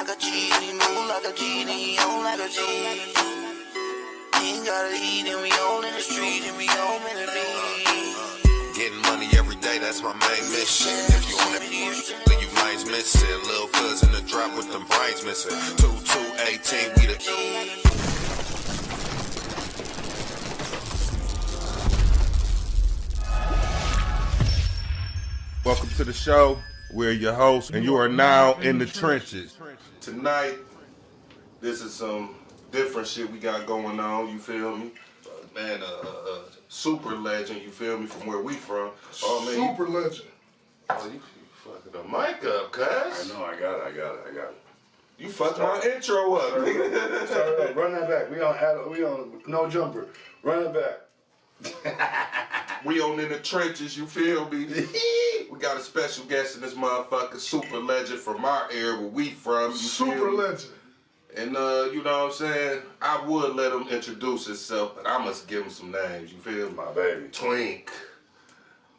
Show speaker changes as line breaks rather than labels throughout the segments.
like a G, he move like a G, then he on like a G. He ain't gotta eat, and we on in the street, and we on in the beat.
Getting money every day, that's my main mission. If you on that then you mine's missing. Lil' cuz in the drop with them brains missing. 2218, we the
Welcome to the show. We're your hosts, and you are now in the trenches. Tonight, this is some different shit we got going on, you feel me? Man, super legend, you feel me, from where we from. Oh, man,
Super legend.
Oh, you fucking the mic up, cuz.
I know, I got it.
You fucked my intro up, nigga.
Sorry, run that back. We on no jumper. Run it back.
We on in the trenches, you feel me? We got a special guest in this motherfucker, super legend from our area where we from. You
Super
feel me?
legend.
And you know what I'm saying? I would let him introduce himself, but I must give him some names, you feel me?
My baby.
Twink,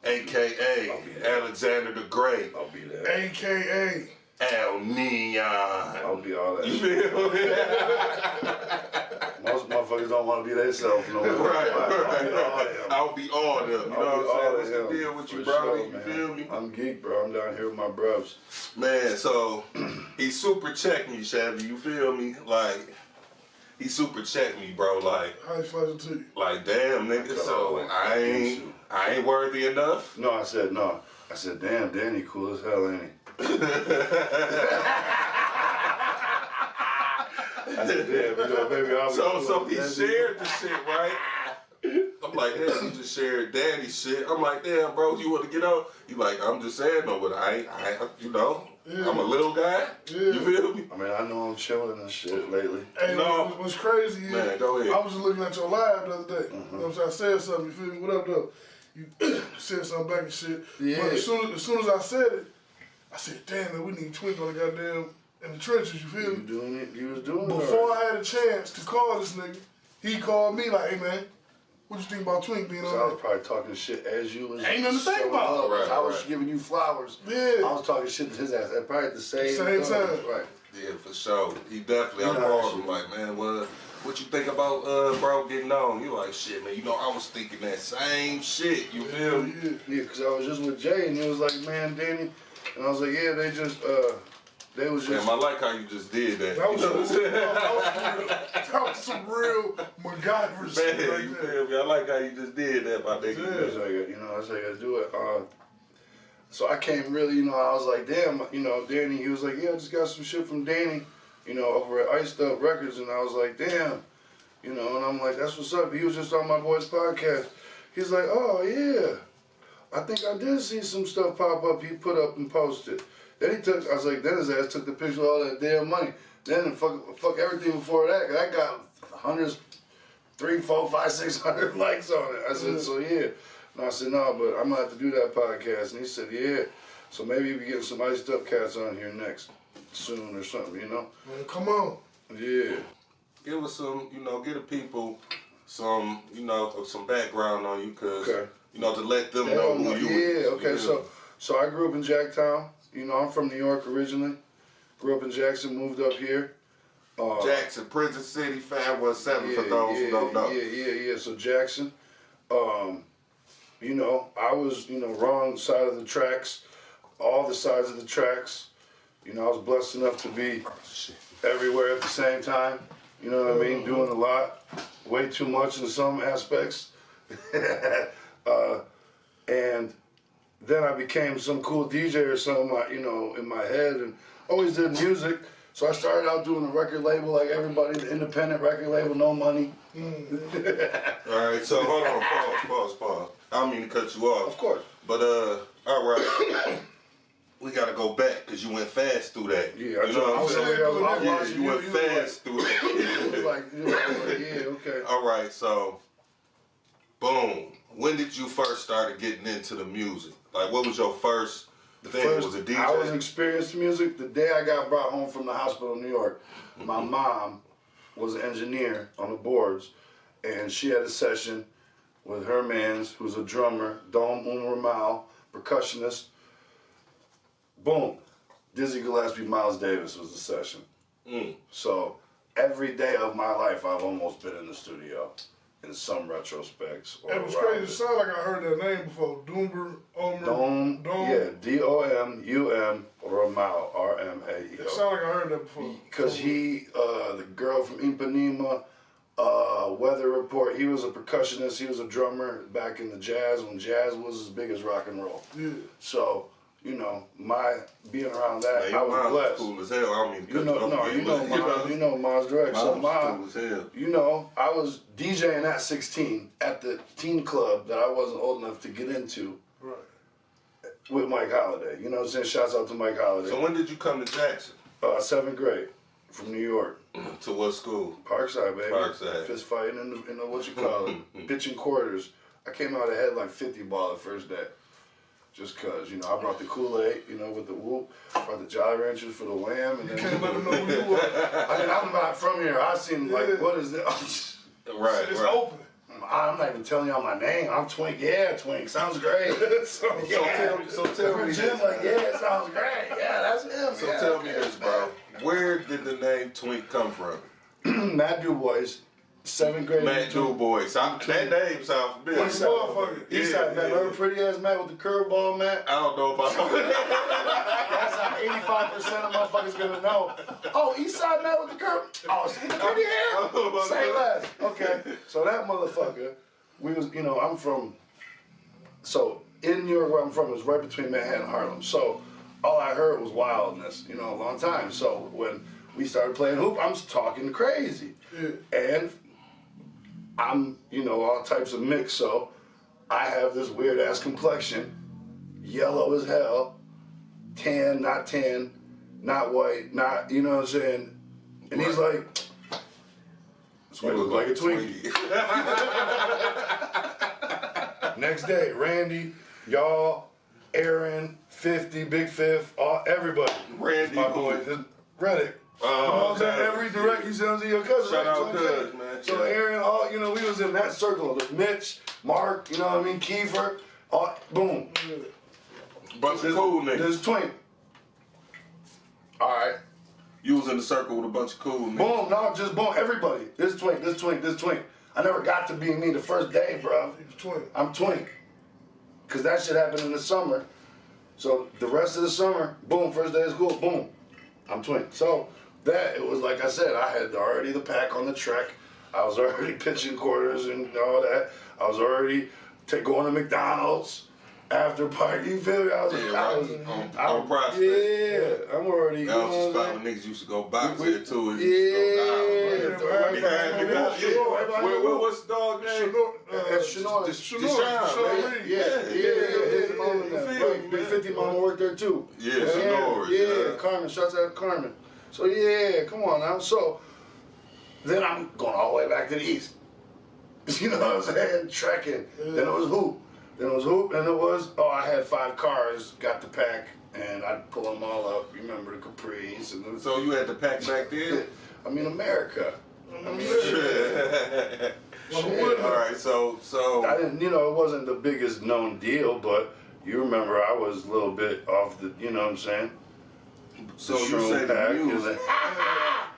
AKA Alexander the Great,
I'll be there. AKA
El Neon.
I'll be all that.
You feel me?
Most motherfuckers don't want to be themselves no more.
Right.
I'll be all
I'll be all
them.
them. You know what I'm saying? What's the deal with you, bro?
Sure,
You feel me?
I'm geek, bro. I'm down here with my bros.
Man, so he super checked me, Chevy. You feel me? Like, he super checked me, bro. Like,
How you flashing to you?
like, damn, nigga. So I ain't worthy enough.
No, I said no. I said, damn, Danny cool as hell, ain't he? I said, damn, baby, I'll be
So
cool.
he shared the shit, right? I'm like, damn, you just shared daddy's shit. I'm like, damn, bro, you want to get out? You like, I'm just saying, no, but I you know,
Yeah.
I'm a little guy.
Yeah.
You feel me?
I mean, I know I'm chilling and shit lately.
Hey,
No.
what's crazy is,
Man, go ahead.
I was just looking at your live the other day. You know what I'm saying? I said something, you feel me? What up, though? You said something back and shit.
Yeah.
But as soon as I said it, I said, damn, man, we need Twink on the goddamn, in the trenches, you feel
You
me?
doing it? You was doing it.
Before I had a chance to call this nigga, he called me like, hey, man, what you think about Twink being
So I
on
was
there?
probably talking shit as you was.
Ain't nothing to think
showing
about.
up.
Right,
I was
right.
giving you flowers.
Yeah.
I was talking shit to his ass. At probably at the same
Same time.
Right.
Yeah, for sure. He definitely, I
You know
called
that
him
shit.
like, man, what you think about, bro, getting on? You like, shit, man, you know, I was thinking that same shit, you feel me?
Yeah, because I was just with Jay and he was like, man, Danny. And I was like, yeah, they was just.
Damn, I like how you just did that.
That was,
You know what I'm saying?
that was some real MacGyver shit
Man,
right
you
there.
feel me? I like how you just did that, my nigga.
I was like, you know, I was like, I do it. So I came really, you know, I was like, damn, you know, Danny. He was like, yeah, I just got some shit from Danny, you know, over at Iced Up Records, and I was like, damn, you know, and I'm like, that's what's up. He was just on my boy's podcast. He's like, oh yeah, I think I did see some stuff pop up. He put up and posted. Then he took, I was like, then his ass took the picture of all that damn money. Then fuck everything before that, cause I got hundreds, 300, 400, 500, 600 likes on it. I said, so yeah. And I said, no, but I'm gonna have to do that podcast. And he said, yeah. So maybe we getting some Iced Up cats on here next, soon or something, you know?
Man, come on.
Yeah.
Give us some, you know, give the people some, you know, some background on you, cause,
Okay.
you know, to let them know who you
Yeah, okay,
you know.
so I grew up in Jacktown. You know, I'm from New York originally. Grew up in Jackson, moved up here.
Jackson, Prison City, 517 for those who don't know.
Yeah. So Jackson, you know, I was, you know, wrong side of the tracks, all the sides of the tracks. You know, I was blessed enough to be everywhere at the same time. You know what I mean? Doing a lot, way too much in some aspects. And then I became some cool DJ or something, you know, in my head, and always did music. So I started out doing a record label like everybody, the independent record label, no money.
All right, so hold on, pause. I don't mean to cut you off.
Of course.
But, all right. We gotta go back, because you went fast through that.
Yeah,
you know what I'm saying?
I was watching
You went fast through that.
yeah, okay.
All right, so, boom. When did you first start getting into the music? Like, what was your first thing? Was it DJ?
I was experienced music the day I got brought home from the hospital in New York. My mom was an engineer on the boards, and she had a session with her mans, who's a drummer, Dom Ramal, percussionist. Boom. Dizzy Gillespie, Miles Davis was the session.
Mm.
So every day of my life, I've almost been in the studio in some retrospects. Or
It was
around
crazy. It sounded like I heard that name before. Doomber, Omer.
Dome,
Dome.
yeah, D-O-M-U-M, Ramao, R-M-A-E-O.
It sounded like I heard that before.
Because he, the girl from Ipanema, Weather Report, he was a percussionist, he was a drummer back in the jazz when jazz was as big as rock and roll.
Yeah.
So, you know, my being around that,
Man,
I
your
was
mom's
blessed.
cool as hell. I don't mean,
You know, no, you know Miles Direct. So
cool as hell.
you know, I was DJing at 16 at the teen club that I wasn't old enough to get into
Right.
with Mike Holiday. You know what I'm saying? Shouts out to Mike Holiday.
So when did you come to Jackson?
7th grade from New York.
To what school?
Parkside, baby.
Parkside.
Fist fighting in the what you call it, pitching quarters. I came out ahead like 50 ball the first day. Just cause, you know, I brought the Kool-Aid, you know, with the whoop, brought the Jolly Ranchers for the wham, and then
Can't let them know who you are.
I mean, I'm not from here. I seen like, what is this?
Right,
It's
right.
open.
I'm not even telling y'all my name. I'm Twink. Yeah, Twink. Sounds great.
So
tell me
Jim's
this.
like, yeah, it sounds great. Yeah, that's him.
So
yeah,
tell me
okay,
this, bro. Where did the name Twink come from?
Matt DuBois, 7th grade.
Matt DuBois. That name sounds familiar.
Eastside motherfucker. Eastside, Matt. Remember pretty ass Matt with the curveball, Matt?
I don't know about
That's how 85% of motherfuckers gonna know. Oh, Eastside Matt with the curve. Oh, see the pretty hair? Say less. Okay. So that motherfucker, we was, you know, I'm from, so in New York where I'm from is right between Manhattan and Harlem. So all I heard was wildness, you know, a long time. So when we started playing hoop, I'm talking crazy.
Yeah.
And I'm, you know, all types of mix, so I have this weird ass complexion, yellow as hell, tan, not white, not, you know what I'm saying? And he's like, that's why I look like a Twinkie. Next day, Randy, y'all, Aaron, 50, Big Fifth, everybody.
Randy
My
who?
boy, Reddick.
Oh,
You know what I'm saying?
okay.
Every direct, you see what I'm saying? Your cousin.
Shout
right?
out
So I'm saying-
Cuz, man.
So
Yeah.
Aaron, all, you know, we was in that circle. Mitch, Mark, you know what I mean? Kiefer, all, boom.
Bunch of cool niggas.
There's Twink. All right.
You was in the circle with a bunch of cool niggas.
Boom, no, just boom. Everybody. This Twink, this Twink, this Twink. I never got to be me the first day, bro.
He was 20.
I'm Twink. Because that shit happened in the summer. So the rest of the summer, boom, first day of school, boom. I'm Twink. So that, it was like I said, I had already the pack on the trek. I was already pitching quarters and all that. I was already going to McDonald's after party. You feel me? I was,
Yeah,
I
right.
was,
On Prospect.
yeah, I'm already.
That was the
you know
spot
what I'm
where niggas used to go box
We-
here too. And
Yeah,
used to go down,
right,
bro.
right,
Yeah,
right.
yeah. What's the dog name?
Shanoir.
Deshaun, man.
Yeah. His mom and
You
that.
feel
Right.
me,
Big
man?
50 mama worked there too.
Yeah, Shanoir,
Yeah,
yeah.
Carmen. Shouts out to Carmen. So yeah, come on now. So then I'm going all the way back to the east. You know what I'm saying? Trekking. Then it was hoop. And it was, I had 5 cars, got the pack, and I'd pull them all up. You remember the Capris and the,
So you had the pack back then?
I mean, America. I mean,
Shit. All right, so
I didn't, you know, it wasn't the biggest known deal, but you remember I was a little bit off the, you know what I'm saying?
So you
shroom
say the
pack,
music.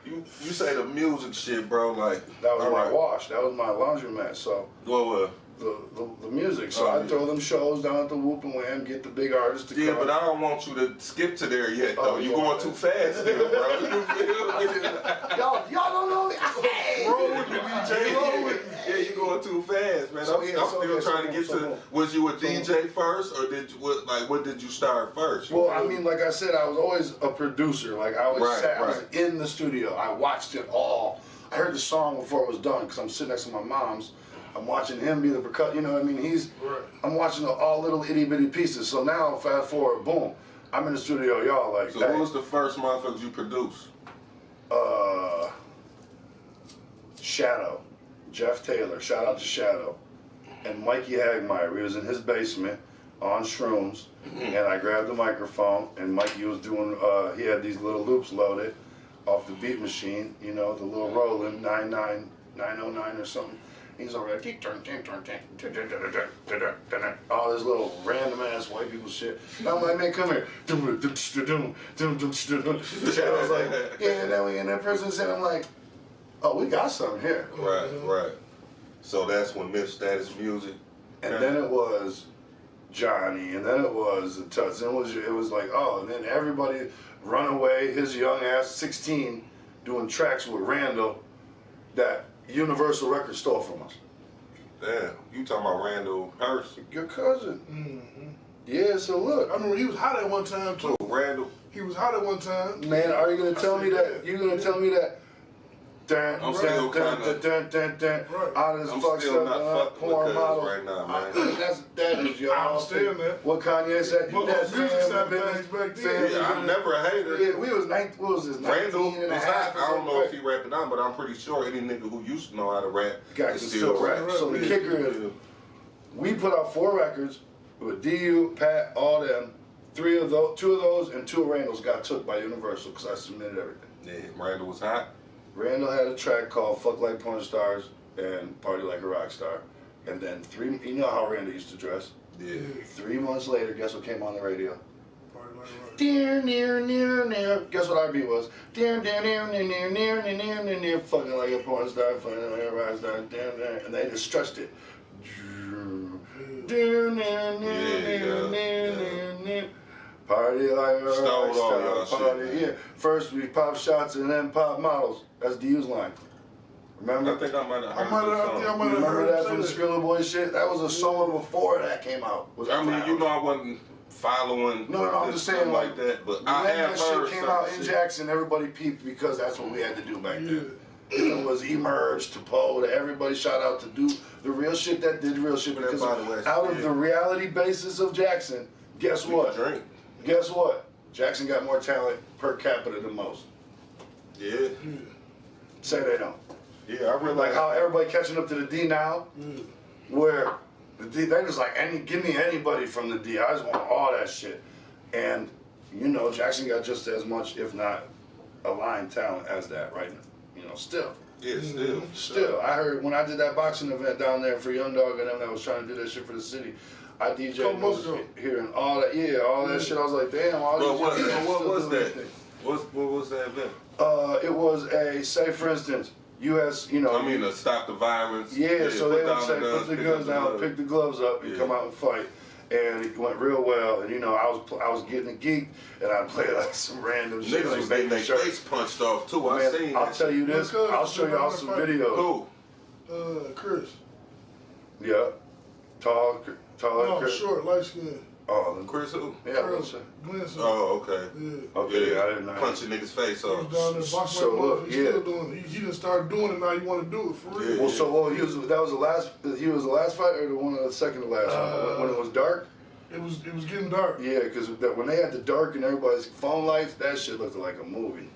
You say the music shit, bro. Like
That was
all
my
right.
wash. That was my laundromat. So
Well,
the music. So
Oh,
I throw them shows down at the Whoop and Wham, get the big artists to
yeah,
come.
but I don't want you to skip to there yet, though.
Oh,
You
yeah.
going too fast still, bro. You feel me?
y'all don't know me. Hey.
Roll with me, DJ. Roll with me. Yeah, you going too fast, man.
So,
I'm
yeah, so,
still
yeah, so
trying to get
so
to.
boom.
Was you a DJ first, or did you what did you start first? You
Well,
feel
I
me?
mean, like I said, I was always a producer. Like I always
Right,
sat, I was
right.
in the studio. I watched it all. I heard the song before it was done because I'm sitting next to my mom's. I'm watching him be the percussion. You know what I mean? I'm watching all little itty bitty pieces. So now, fast forward, boom, I'm in the studio, y'all. Like,
So
hey,
what was the first motherfuckers you produced?
Shadow, Jeff Taylor. Shout out to Shadow, and Mikey Hagmeyer. We was in his basement on shrooms, and I grabbed the microphone, and Mikey was doing. He had these little loops loaded off the beat machine. You know, the little Roland 90909 or something. He's over there, all this little random ass white people shit. And I'm like, man, come here. I was like, yeah, and then we in that prison set, I'm like, oh, we got something here.
Right. So that's when Myth Status Music.
And then it was Johnny, and then it was the Tuts, and it was like, oh, and then everybody run away, his young ass, 16, doing tracks with Randall that Universal Records stole from us.
Damn, you talking about Randall Hurst?
Your cousin.
Mm-hmm.
Yeah, so look.
I remember he was hot at one time too.
Randall?
He was hot at one time.
Man, are you gonna tell me that? You're gonna tell me that?
I'm still kinda-
out of this
I'm
fucked
still
up
not fucking
porn
with
model.
Cuz right now, man.
That is your
I understand that.
What Kanye said.
But
That
music
family
side of
business,
things back then.
family
Yeah, I'm
business.
never a hater.
Yeah, we was 19, what was this, 19
Randall
and a
was
half.
hot. I don't know if he rapping now, but I'm pretty sure any nigga who used to know how to rap
Guy
can
can
still
still
rap.
rap. So the
Yeah,
kicker is, we put out 4 records with DU, Pat, all them. 2 of those, and 2 of Randall's got took by Universal because I submitted everything.
Yeah, Randall was hot.
Randall had a track called "Fuck Like Porn Stars" and "Party Like a Rock Star," and then you know how Randall used to dress.
Yeah.
3 months later, guess what came on the radio?
Party like a rock.
Dear, near. Guess what our beat was? Dear, near. Fucking like a porn star, fucking like a rock star, dear. And they just stretched it. Dear, near. Party like a
Stole all
rock
y'all
star,
shit,
party.
man.
Yeah, first we pop shots and then pop models. That's DU's line. Remember?
I think I might have
I
heard
might
this
have
song.
Remember
heard
that
him
from the
say
Skrilla Boy shit? That was a song before that came out.
I mean, you know I wasn't following
No, I'm
this
just saying
stuff
like
that, but
when
I have
that
heard
shit came out
some
in
shit.
Jackson, everybody peeped because that's what we had to do back
Yeah.
then. It was Emerge to Poe to everybody shout out to do the real shit that did real shit because
By the way,
out of
yeah.
the reality basis of Jackson, guess
We
what?
can drink.
Guess what? Jackson got more talent per capita than most.
Yeah.
Say they don't.
Yeah, I realize.
Like how everybody catching up to the D now, where the D, they just like give me anybody from the D. I just want all that shit. And you know, Jackson got just as much, if not aligned talent as that, right? You know, still.
Yeah,
Still, I heard when I did that boxing event down there for Young Dog and them that was trying to do that shit for the city, I DJ'd
Couple months ago.
hearing all that, all that shit. I was like, damn, all
But
these
what
young cats still
was
doing
that?
their thing.
What was that event?
It was say for instance, U.S. You know.
I mean, to stop the violence.
Yeah, so they
put
would
down
say,
the guns,
put the
pick
guns
up the
down,
gloves.
pick the gloves up, and
Yeah.
come out and fight. And it went real well. And you know, I was getting it geeked, and I played like some random shit.
Niggas
like
was getting their
Baby Shark.
face punched off too. I
Man,
seen
I'll
that
tell
shit.
you this.
Because
I'll show y'all some videos.
Who?
Chris.
Yeah, tall,
Oh,
Chris.
short, light skin.
Oh,
Chris who?
yeah,
Chris.
what's
Glenn.
Oh, okay.
Yeah.
okay,
Yeah,
I didn't know.
punching niggas' face
He was
off.
down there boxing
So
like
look,
motherfucker. He's
yeah.
still doing it. He didn't start doing it now. You want to do it for real.
Yeah.
Well, so he was the last fight or the one of the second to last one when it was dark.
It was getting dark.
Yeah, because when they had the dark and everybody's phone lights, that shit looked like a movie.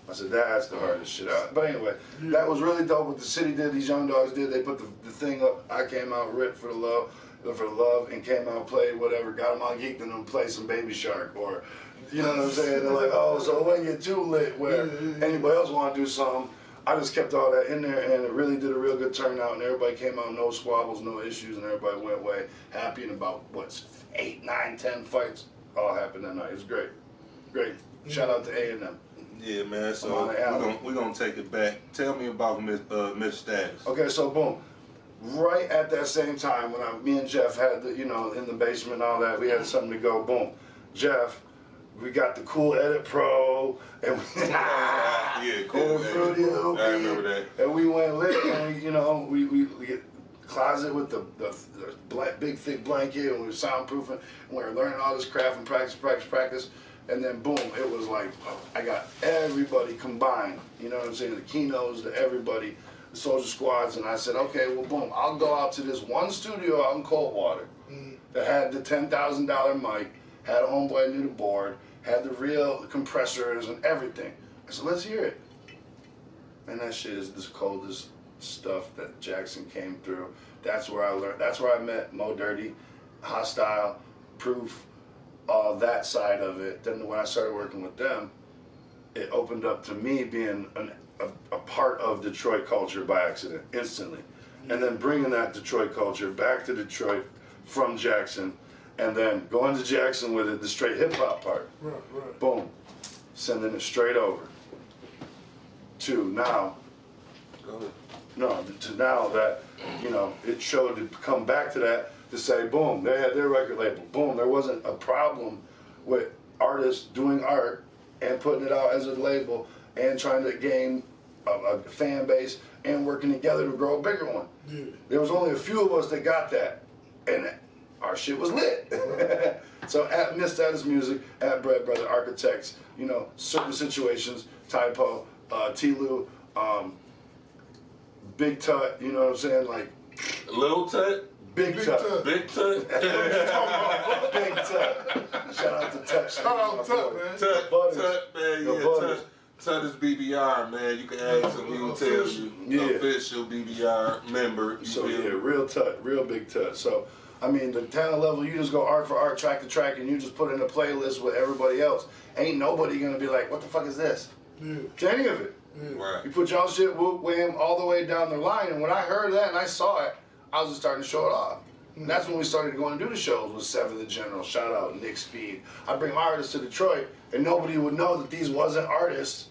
I said, that's the hardest shit out. But anyway, that was really dope what the city did, these Young Dogs did. They put the thing up. I came out ripped for the love, and came out, played whatever, got them all geeked and then played some Baby Shark. Or, you know what I'm saying? They're like, oh, so when you're too lit where anybody else want to do something, I just kept all that in there and it really did a real good turnout and everybody came out, no squabbles, no issues, and everybody went away happy and about, 8, 9, 10 fights all happened that night. It was great. Great. Shout out to A&M.
Yeah, man. So
I'm on the alley.
we're gonna take it back. Tell me about Myth Status.
Okay, so boom. Right at that same time when me and Jeff had the, in the basement and all that, we had something to go, boom. Jeff, we got the cool Edit Pro, and we,
Yeah, cool.
and the Fruity Loop,
I remember that.
and we went lit, and we get closet with the big thick blanket, and we were soundproofing, and we were learning all this craft and practice, and then boom, it was like, I got everybody combined, you know what I'm saying, the Kinos, the everybody, the Soldier Squads, and I said, okay, well boom, I'll go out to this one studio out in Coldwater that had the $10,000 mic, had a homeboy that knew the board, had the real compressors and everything. I said, let's hear it. And that shit is the coldest stuff that Jackson came through. That's where I learned, that's where I met Mo Dirty, Hostile, Proof, all that side of it. Then when I started working with them, it opened up to me being a part of Detroit culture by accident, instantly. and then bringing that Detroit culture back to Detroit from Jackson, and then going to Jackson with it, the straight hip hop part.
Right.
Boom, sending it straight over to now.
Go ahead.
No, to now that, you know, it showed to come back to that to say, boom, they had their record label. Boom, there wasn't a problem with artists doing art and putting it out as a label and trying to gain a fan base and working together to grow a bigger one.
Yeah.
There was only a few of us that got that, and our shit was lit. So at Miss Status Music, at Bread Brother Architects, you know, certain situations, Typo, T-Lou, Big Tut, you know what I'm saying? Like,
Little Tut?
Big Tut.
Big Tut?
Big Tut. Shout out to Tut.
Shout out to Tut, man.
Tut, man,
The
yeah,
Butters.
Tut is BBR, man. You can ask him, he will tell you.
Yeah.
Official BBR member. You
So
feel
yeah,
me?
real Tut, real Big Tut. So, I mean, the talent level, you just go art for art, track to track, and you just put in a playlist with everybody else. Ain't nobody gonna be like, what the fuck is this?
Yeah.
To any of it.
Right.
You put y'all shit, whoop, wham, all the way down the line, and when I heard that and I saw it, I was just starting to show it off. And that's when we started going to do the shows with Seven the General, shout out Nick Speed. I bring artists to Detroit, and nobody would know that these wasn't artists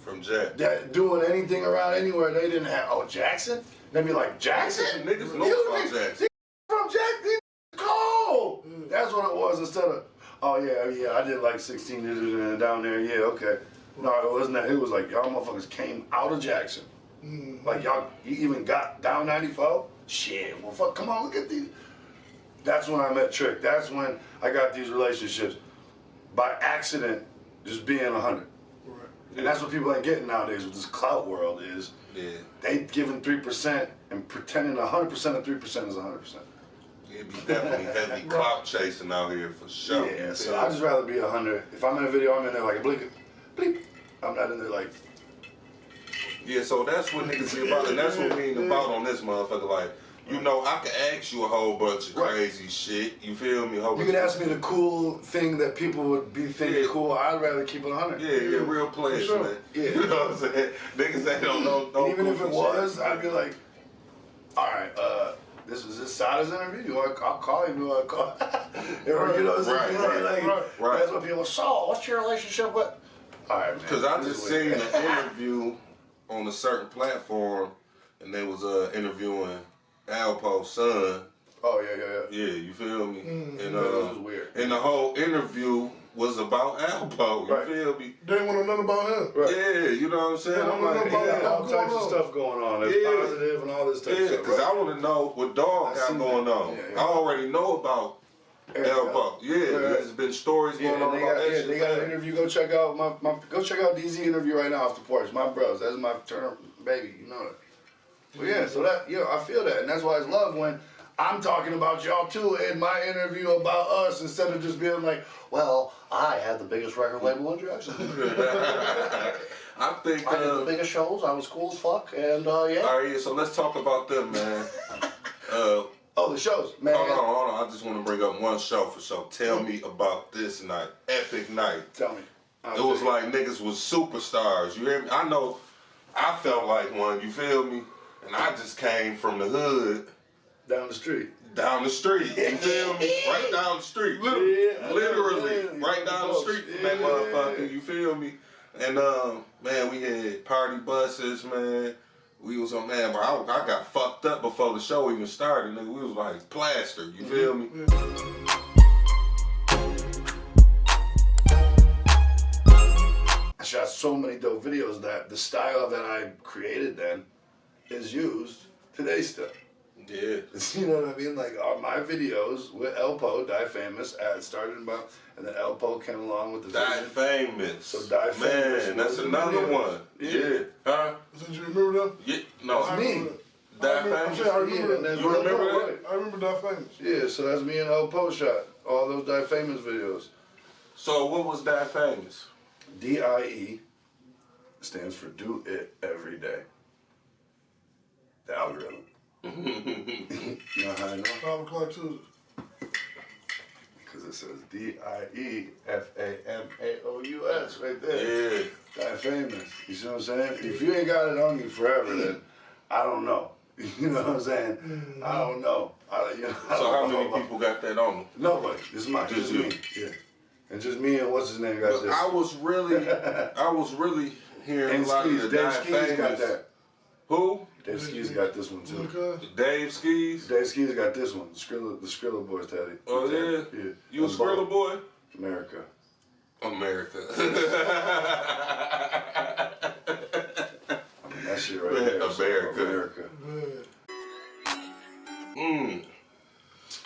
From Jack.
that doing anything around anywhere they didn't have. Oh, Jackson? They'd be like, Jackson?
Niggas know
You
about
niggas-
Jackson.
From Jackson? Cold! That's what it was instead of, oh yeah, I did like 16 digits down there, yeah, okay. No, it wasn't that. It was like, y'all motherfuckers came out of Jackson. Like, y'all, you even got down 94? Shit, well, fuck, come on, look at these. That's when I met Trick. That's when I got these relationships. By accident, just being 100.
Right.
And that's what people ain't getting nowadays with this clout world is.
Yeah.
They giving 3% and pretending 100% of 3% is 100%.
It'd be definitely heavy clout chasing out here for sure.
Yeah, so I'd just rather be 100. If I'm in a video, I'm in there like a bleep, bleep. I'm not in there like,
Yeah, so that's what niggas be about, and that's what we ain't about on this motherfucker. Like, you know, I can ask you a whole bunch of
Right.
crazy shit. You feel me?
you can ask me the cool thing that people would be thinking
Yeah.
cool. I'd rather keep it 100.
Yeah, real players,
sure.
man.
Yeah.
You know what I'm saying? Niggas ain't don't
And even if it
goofy
was,
shit.
I'd be like, all right, this is this Sada's interview. I'll call you. I'll call. You know what I'm saying?
Right.
That's what people. So, what's your relationship with? All right, man.
Because I just seen an interview on a certain platform, and they was interviewing Alpo's son.
Oh yeah.
Yeah, you feel me? And
That was weird.
and the whole interview was about Alpo. You
Right.
feel me?
They didn't want to know nothing about him.
Right.
Yeah, you know what I'm saying?
Yeah,
I'm
no,
like,
no,
He
no,
got
yeah,
all
what's
types
going
of
on?
stuff going on. There's
Yeah.
positive and all this type of
yeah,
stuff.
because I want to know what Dog
I
got
seen
going
that.
on.
Yeah.
I already know about Alpo. Yeah,
Right.
there's been stories
Yeah,
going on
they
about
got,
that shit.
they got an
man.
interview. Go check out go check out DZ interview right now off the porch. My bros, that's my turn baby. You know it. But yeah, so that I feel that, and that's why it's love when I'm talking about y'all too in my interview about us instead of just being like, well, I had the biggest record label in Jackson.
I think.
I did the biggest shows. I was cool as fuck, and yeah.
All right, yeah, so let's talk about them, man.
Oh, the shows, man.
Hold on. I just want to bring up one show for sure. Tell me about this night. Epic night.
Tell me.
It was like niggas was superstars. You hear me? I know I felt like one, you feel me? And I just came from the hood.
Down the street.
Down the street, you feel me? Right down the street.
Yeah,
Literally, right down the
close.
street from that
Yeah.
motherfucker, you feel me? And man, we had party buses, man. We was on, man, but I got fucked up before the show even started, nigga. We was like plaster, you feel me?
I shot so many dope videos that the style that I created then is used today still.
Yeah.
You know what I mean? Like my videos with Elpo, Die Famous, started about, and then Elpo came along with the
Die
vision.
Famous.
So Die Famous
Man, that's
was
another
the video.
one. Yeah. Huh?
So you remember them?
Yeah. No.
I
me.
remember that.
Die
I remember-
Famous?
I remember
Yeah,
that.
and
You remember
Elpo,
that?
right.
I remember that famous.
Yeah, so that's me and Elpo shot all those Die Famous videos.
So what was Die Famous?
DIE stands for Do It Every Day. The algorithm. You know how I know?
5 o'clock Tuesday.
Because it says DIEFAMAOUS right there.
Yeah.
Die Famous. You see what I'm saying? If you ain't got it on you forever, then I don't know. You know what I'm saying? I don't know.
So how many people got that on them?
Nobody. It's just me. Yeah. And just me and what's his name got this.
I was really hearing a lot of the
Dave Skees got that.
Who?
Dave Skees got this one too.
Dave Skees?
Dave Skees got this one. The Skrilla Boys tatted.
Oh yeah?
Yeah.
You a Skrilla boy?
America.
I mean,
that shit right there.
America.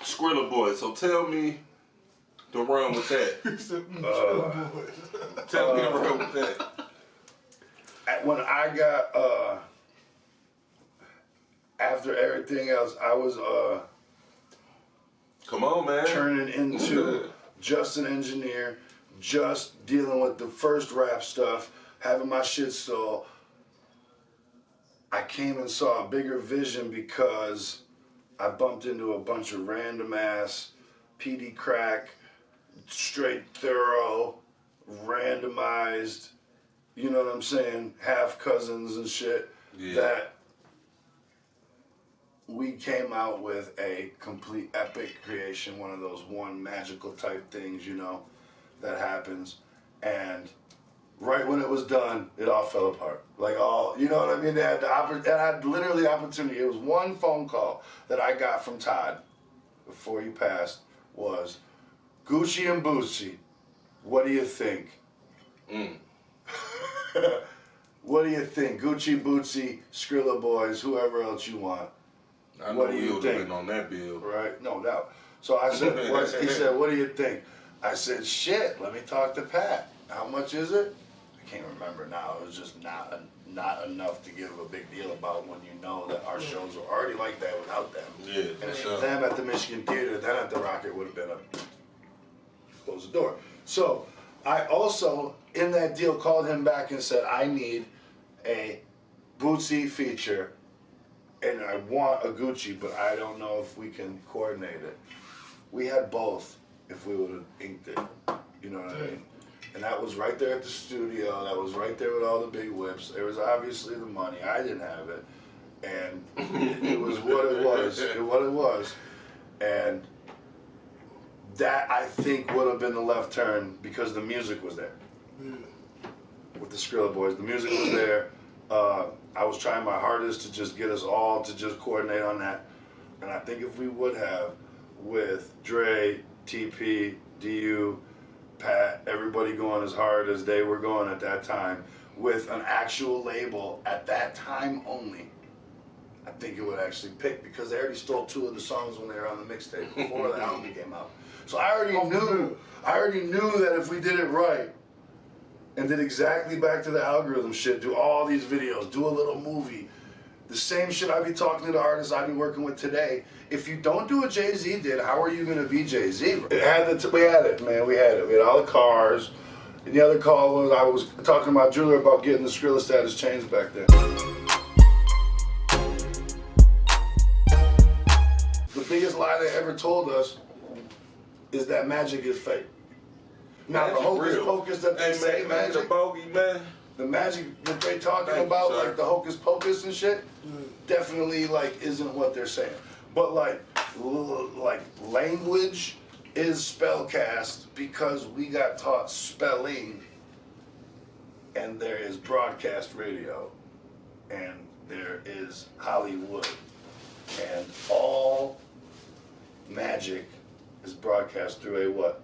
Skrilla boy. So tell me the run with that. Tell me the run with that.
When I got after everything else, I was
come on, man.
turning into just an engineer, just dealing with the first rap stuff, having my shit stole. I came and saw a bigger vision because I bumped into a bunch of random ass PD crack, straight thorough, randomized, you know what I'm saying, half cousins and shit, that we came out with a complete epic creation, one of those one magical type things, you know, that happens. And right when it was done, it all fell apart. Like all, you know what I mean? They had literally the opportunity. It was one phone call that I got from Todd before he passed was, Gucci and Bootsy, what do you think? What do you think? Gucci, Bootsy, Skrilla Boys, whoever else you want.
I know you would have been on that bill.
Right, no doubt. So I said, he said, what do you think? I said, shit, let me talk to Pat. How much is it? I can't remember now. It was just not enough to give a big deal about when you know that our shows were already like that without them.
Yeah,
and
sure.
Them at the Michigan Theater, then at the Rocket would have been a close the door. So I also, in that deal, called him back and said, I need a Bootsy feature and I want a Gucci, but I don't know if we can coordinate it. We had both if we would have inked it. You know what I mean? And that was right there at the studio. That was right there with all the big whips. There was obviously the money. I didn't have it. And it was what it was. What it was. And that, I think, would have been the left turn because the music was there. With the Skrilla Boys. The music was there. I was trying my hardest to just get us all to just coordinate on that. And I think if we would have, with Dre, TP, DU, Pat, everybody going as hard as they were going at that time, with an actual label at that time only, I think it would actually pick, because they already stole 2 of the songs when they were on the mixtape before the album came out. So I already knew that if we did it right, and did exactly back to the algorithm shit, do all these videos, do a little movie, the same shit I be talking to the artists I be working with today. If you don't do what Jay-Z did, how are you gonna be Jay-Z? We had it, man, we had it. We had all the cars. And the other call was, I was talking to my jeweler about getting the Skrilla status changed back then. The biggest lie they ever told us is that magic is fake. Now the hocus pocus that they say magic,
the bogey, man.
the magic that they talking about, like the hocus pocus and shit, definitely like isn't what they're saying. But like language is spellcast because we got taught spelling, and there is broadcast radio, and there is Hollywood, and all magic is broadcast through a what?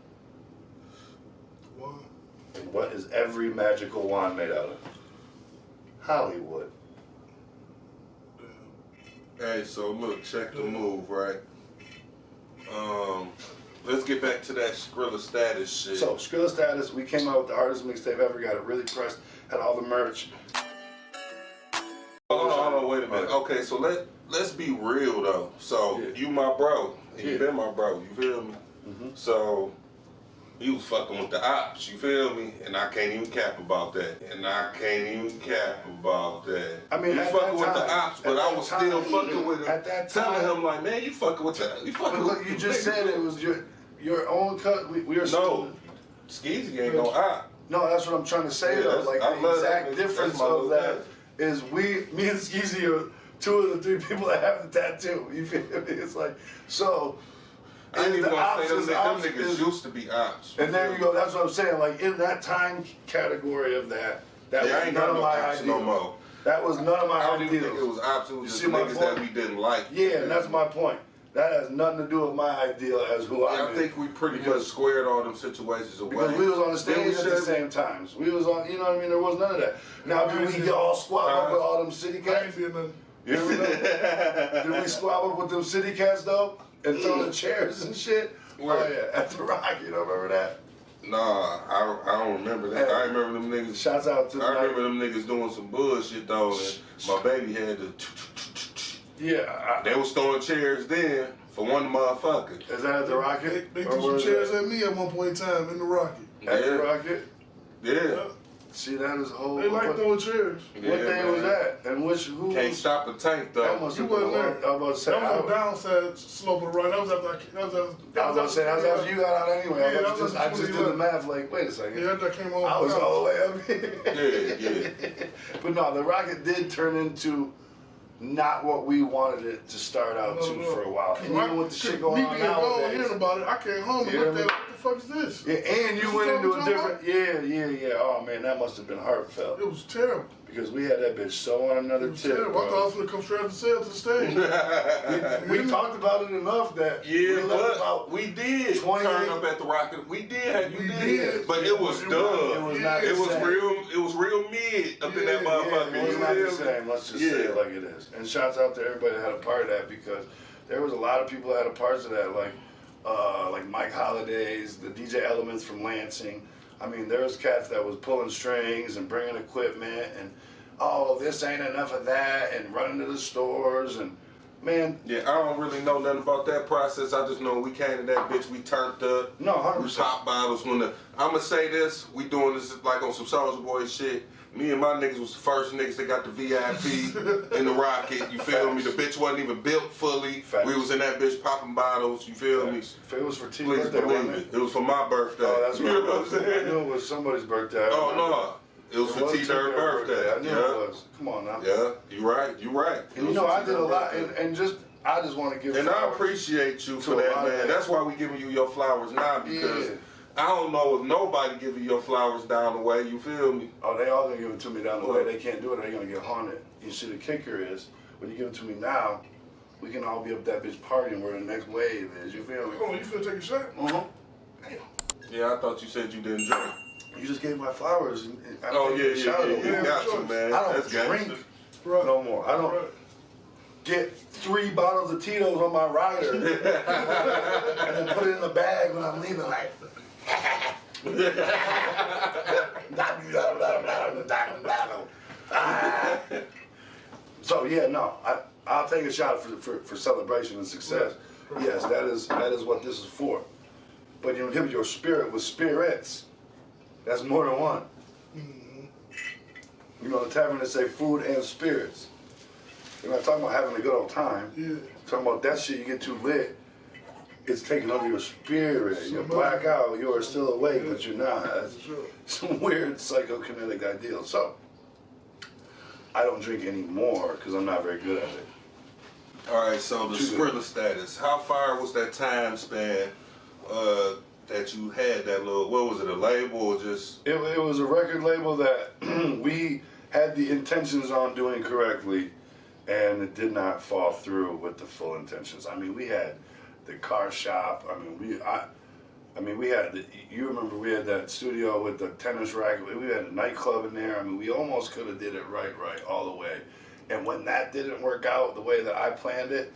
And what is every magical wand made out of? Hollywood.
Hey, so look, check the move, right? Let's get back to that Skrilla status shit.
So Skrilla status, we came out with the hardest mixtape ever, got it really pressed, had all the merch.
Hold on, wait a minute. Okay, so let's be real though. So you my bro, and you been my bro, you feel me? So he was fucking with the ops, you feel me? And I can't even cap about that. I mean, you fucking with the ops, but I was still fucking with him.
At that time,
telling him like, man, you fucking with the,
look, you just said it was your own cut. We are
no, Skeezy ain't no op.
No, that's what I'm trying to say though. Like the exact difference of that is me and Skeezy are two of the three people that have the tattoo. You feel me? It's like, so.
I ain't even gonna say them
ops
niggas used to be ops.
And there you go. That's what I'm saying. Like in that time category of that was
I ain't
none
got
of
no
my
ops
ideals.
no more.
That was none of my
I don't even
ideals.
think it was ops. It was
You
just
see my
niggas that
point?
we didn't like.
Yeah, and that's my point. That has nothing to do with my ideal as who I am.
I think we pretty much squared all them situations away.
Because we was on the stage at the
should-
same times. We was on, you know what I mean? There was none of that. Now, did we get all squad up with all them city
I
cats?
ain't did nothing.
You ever know? Did we squab up with them city cats though? And throw the chairs and shit?
Where?
Oh yeah, at the Rock. You don't remember that?
Nah, I don't remember that.
Hey.
I remember them niggas.
Shouts out to the
I remember them niggas doing some bullshit though, and my baby had to.
Yeah.
They was throwing chairs then for one motherfucker.
Is that at the Rocket?
They
Or
threw some
where is
chairs
that?
at me at one point in time in the Rocket.
At the
Yeah.
Rocket?
Yeah.
See, that is a whole.
They like throwing chairs.
What
Yeah,
day
man.
was that? And who
Can't
was?
stop a tank though.
That must have
You
been.
wasn't
I
there.
was about to say.
That was on the
I
downside slope of the ride. That was after
was about to say that was after you got out anyway.
Yeah,
I just did the
2011.
math. Like, wait a second.
Yeah, that came on.
I was all the way up here.
Yeah.
But no, the Rocket did turn into not what we wanted it to start out to for a while. And even with the shit going on
me being gone
nowadays.
hearing about it, I came home and
You
looked
hear
at
me?
what the fuck is this?
Yeah, and you
This
went
is
into
what
a
I'm
different. Yeah. Oh man, that must have been heartfelt
It was terrible.
because we had that bitch so on another
It was
tip.
terrible. I thought I was gonna come straight up the sale to the stage.
We talked about it enough that we
Yeah,
left
but
about
we did
28
turn up at the Rocket. We did. You
We
did.
did.
But it was
It
dumb.
was not
It
the
was
same.
real. It was real mid up in that
Yeah,
motherfucker.
It was
You
not the
feel me?
same. Let's just say it like it is. And shouts out to everybody that had a part of that because there was a lot of people that had a part of that, like Mike Holiday's, the DJ Elements from Lansing. I mean, there was cats that was pulling strings and bringing equipment and this ain't enough of that and running to the stores and man.
Yeah, I don't really know nothing about that process. I just know we came to that bitch. We turned up.
No,
We
100%.
pop bottles. I'ma say this. We doing this like on some Soulja Boy shit. Me and my niggas was the first niggas that got the VIP in the Rocket. You feel me? The bitch wasn't even built fully.
Facts.
We was in that bitch popping bottles. You feel me?
If it was for T's
Please
birthday,
believe
wasn't
it. It was for my birthday.
Oh, that's
you
what
know
it
what I'm
was. I
saying?
knew it was somebody's birthday. I
Oh
remember.
no. It was for T-Dirt's birthday.
I knew it was. Come on now.
Yeah, you right. You right. It
And
was
you know,
for
I did a
T-Dirt's
lot,
birthday.
and I just want to give.
And I
flowers.
appreciate you
to
for
a
that,
lot of
man.
that.
That's why we giving you your flowers now because
Yeah.
I don't know if nobody giving your flowers down the way. You feel me?
Oh, they all gonna give it to me down the way. They can't do it. They're gonna get haunted. You see, the kicker is when you give it to me now, we can all be up that bitch partying where the next wave is. You feel me?
Oh, you finna take a shot?
Yeah, I thought you said you didn't drink.
You just gave my flowers. And I
Oh
take
yeah,
a shot
yeah.
of
You
them.
got to,
choice.
man.
I don't
That's
drink
gangster.
Right.
no more. I don't
Right.
get 3 bottles of Tito's on my rider and then put it in the bag when I'm leaving. Like. So yeah, no, I'll take a shot for celebration and success. Yes, that is what this is for. But you inhibit your spirit with spirits. That's more than one. You know, the tavern they say food and spirits. You're not talking about having a good old time.
Yeah.
Talking about that shit, you get too lit, it's taking over your spirit. You black out, you are still awake, but you're not. That's some weird psychokinetic ideal. So, I don't drink anymore because I'm not very good at it.
All right, so the
Too good.
Skrilla status. How far was that time span that you had that little? What was it? A label or just?
It was a record label that we had the intentions on doing correctly, and it did not fall through with the full intentions. I mean, we had the car shop. I mean, we had you remember we had that studio with the tennis racket. We had a nightclub in there. I mean, we almost could have did it right all the way. And when that didn't work out the way that I planned it,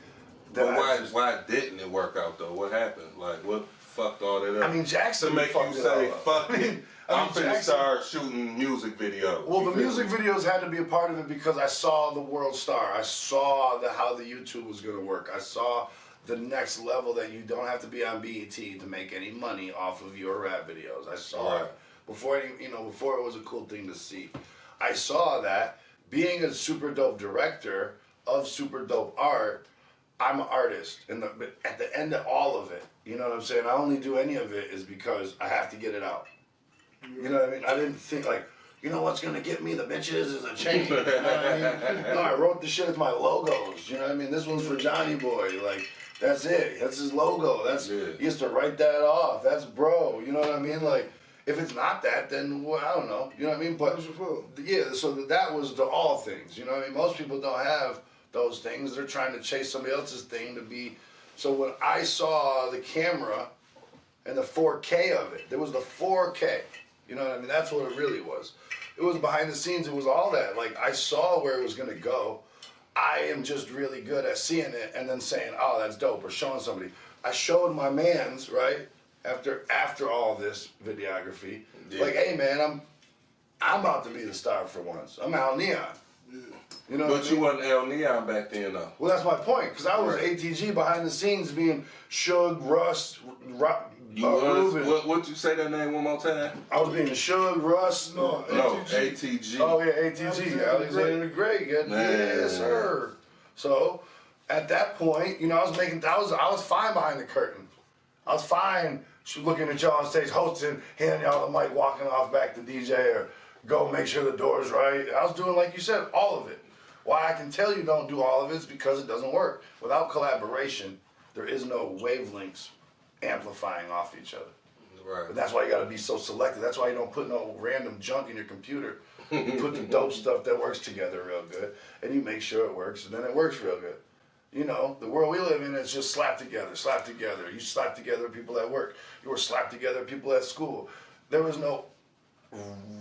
then
But why didn't it work out though? What happened? Like what fucked all that up?
I mean, Jackson
to make
fucked
you
it
say
all up.
fuck
I mean,
it. I'm finna
Jackson-
start shooting music videos.
Well,
You
the
feel
music
me?
videos had to be a part of it because I saw the world star. I saw how the YouTube was going to work. I saw the next level that you don't have to be on BET to make any money off of your rap videos. I saw
Right.
it before it was a cool thing to see. I saw that being a super dope director of super dope art, I'm an artist. And at the end of all of it, you know what I'm saying? I only do any of it is because I have to get it out. You know what I mean? I didn't think like you know what's gonna get me the bitches is a chain. You know what I mean? No, I wrote the shit as my logos. You know what I mean? This one's for Johnny Boy. Like, that's it. That's his logo. That's he used to write that off. That's bro. You know what I mean? Like, if it's not that, then well, I don't know. You know what I mean? But yeah, so that was the all things. You know what I mean? Most people don't have those things. They're trying to chase somebody else's thing to be. So when I saw the camera and the 4K of it, there was the 4K. You know what I mean? That's what it really was. It was behind the scenes. It was all that. Like, I saw where it was gonna go. I am just really good at seeing it and then saying, oh, that's dope, or showing somebody. I showed my mans, right? After all this videography, like, hey man, I'm about to be the star for once. I'm Al Neon. Yeah. You know
but you wasn't Al Neon back then, though.
Well, that's my point, because I was ATG behind the scenes, being Suge, Russ, Ruben.
What you say that name one more time?
I was being Suge, Russ.
No,
ATG.
Oh yeah, ATG. Alexander the Great. Yes, sir. So at that point, you know, I was fine behind the curtain. I was fine looking at y'all on stage, hosting, handing y'all the mic, walking off back to DJ, or go make sure the door's right. I was doing, like you said, all of it. Why I can tell you don't do all of it is because it doesn't work. Without collaboration, there is no wavelengths amplifying off each other.
Right.
But that's why you gotta be so selective. That's why you don't put no random junk in your computer. You put the dope stuff that works together real good, and you make sure it works, and then it works real good. You know, the world we live in is just slap together, slap together. You slap together people at work. You were slapped together people at school. There was no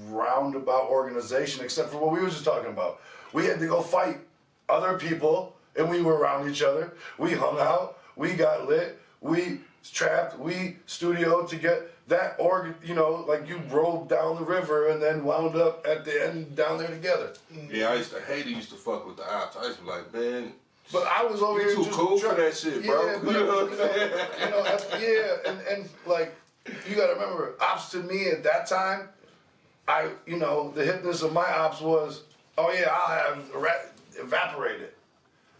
roundabout organization except for what we were just talking about. We had to go fight other people, and we were around each other. We hung out. We got lit. We trapped. We studioed to get that organ. You know, like you rolled down the river and then wound up at the end down there together.
Yeah, I used to hate it. Used to fuck with the ops. I used to be like, man.
But I was over here
too
just
cool for that shit, bro.
Yeah, but, and like, you gotta remember, ops to me at that time, the hipness of my ops was, oh yeah, I'll have evaporated.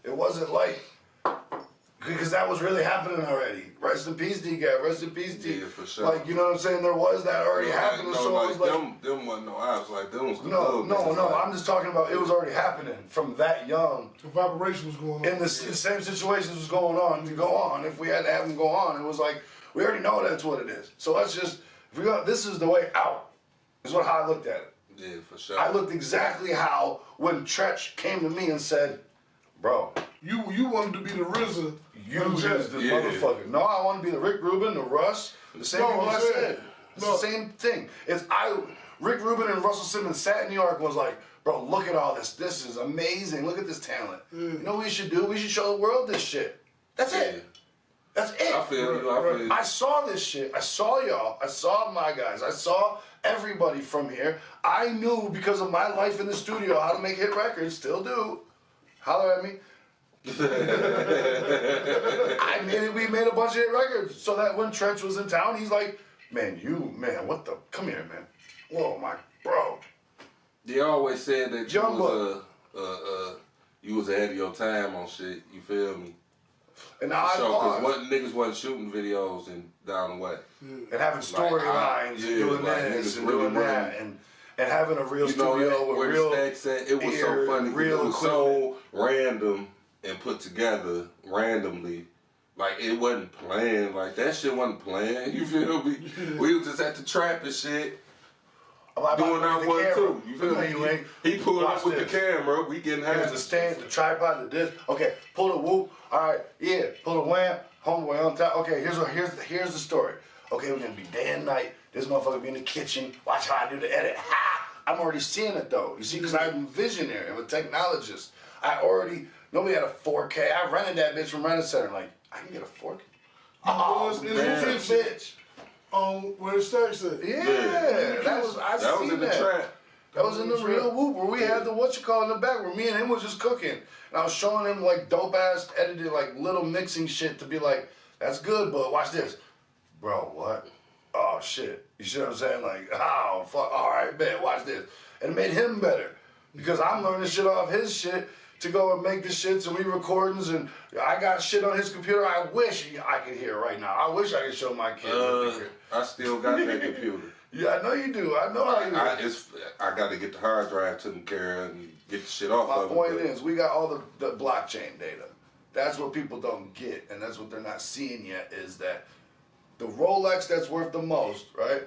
It wasn't like, because that was really happening already. Rest in peace, D-Gap. Rest in peace, D.
Yeah, for sure.
Like, you know what I'm saying? There was that already happening. So
like,
it was like,
them wasn't no ops. Like, them was the
No. I'm just talking about it was already happening from that young.
The vibration was going on.
And the same situations was going on to go on. If we had to have them go on, it was like, we already know that's what it is. So let's just, this is the way out. Is how I looked at it.
Yeah, for sure.
I looked exactly how when Tretch came to me and said, bro.
You wanted to be the RZA.
You is the motherfucker. No, I want to be the Rick Rubin, the Russ, the same people I said. It's the same thing. Rick Rubin and Russell Simmons sat in New York and was like, bro, look at all this. This is amazing. Look at this talent. You know what we should do? We should show the world this shit. That's it. That's it.
I feel you.
I saw this shit. I saw y'all. I saw my guys. I saw everybody from here. I knew because of my life in the studio how to make hit records. Still do. Holler at me. We made a bunch of hit records so that when Trench was in town, he's like, come here, man. Whoa, my bro.
They always said that you was ahead of your time on shit. You feel me?
And now
because niggas wasn't shooting videos and down the way.
And having storylines, doing this and doing that, and having a real studio with real
stacks at, it was so funny. It was so random and put together randomly. Like, it wasn't planned. Like, that shit wasn't planned. You feel me? We was just at the trap and shit. Doing our one too. You feel me? He pulled up with the camera. We getting happy.
Here's the stand, the tripod, the disc. Okay, pull the whoop. All right, yeah, pull the wham. Homeboy on top. Okay, here's the story. Okay, we're gonna be day and night. This motherfucker be in the kitchen. Watch how I do the edit. Ha! I'm already seeing it though. You see, because I'm a visionary. I'm a technologist. Nobody had a 4K. I rented that bitch from Rent Center. Like, I can get a 4K. Oh, damn, bitch.
Where the stacks at?
Yeah, that was in the trap. That was in the real whoop where we had the in the back where me and him was just cooking. And I was showing him like dope ass edited like little mixing shit to be like, that's good, but watch this. Bro, what? Oh shit. You see what I'm saying? Like, oh fuck, alright, bet, watch this. And it made him better. Because I'm learning shit off his shit to go and make the shits and we recordings and I got shit on his computer I wish I could hear right now. I wish I could show my kids.
I still got that computer.
Yeah, I know you do. I know how you do.
I got to get the hard drive taken care of and get the shit off
My
of it.
point is, we got all the blockchain data. That's what people don't get, and that's what they're not seeing yet, is that the Rolex that's worth the most, right,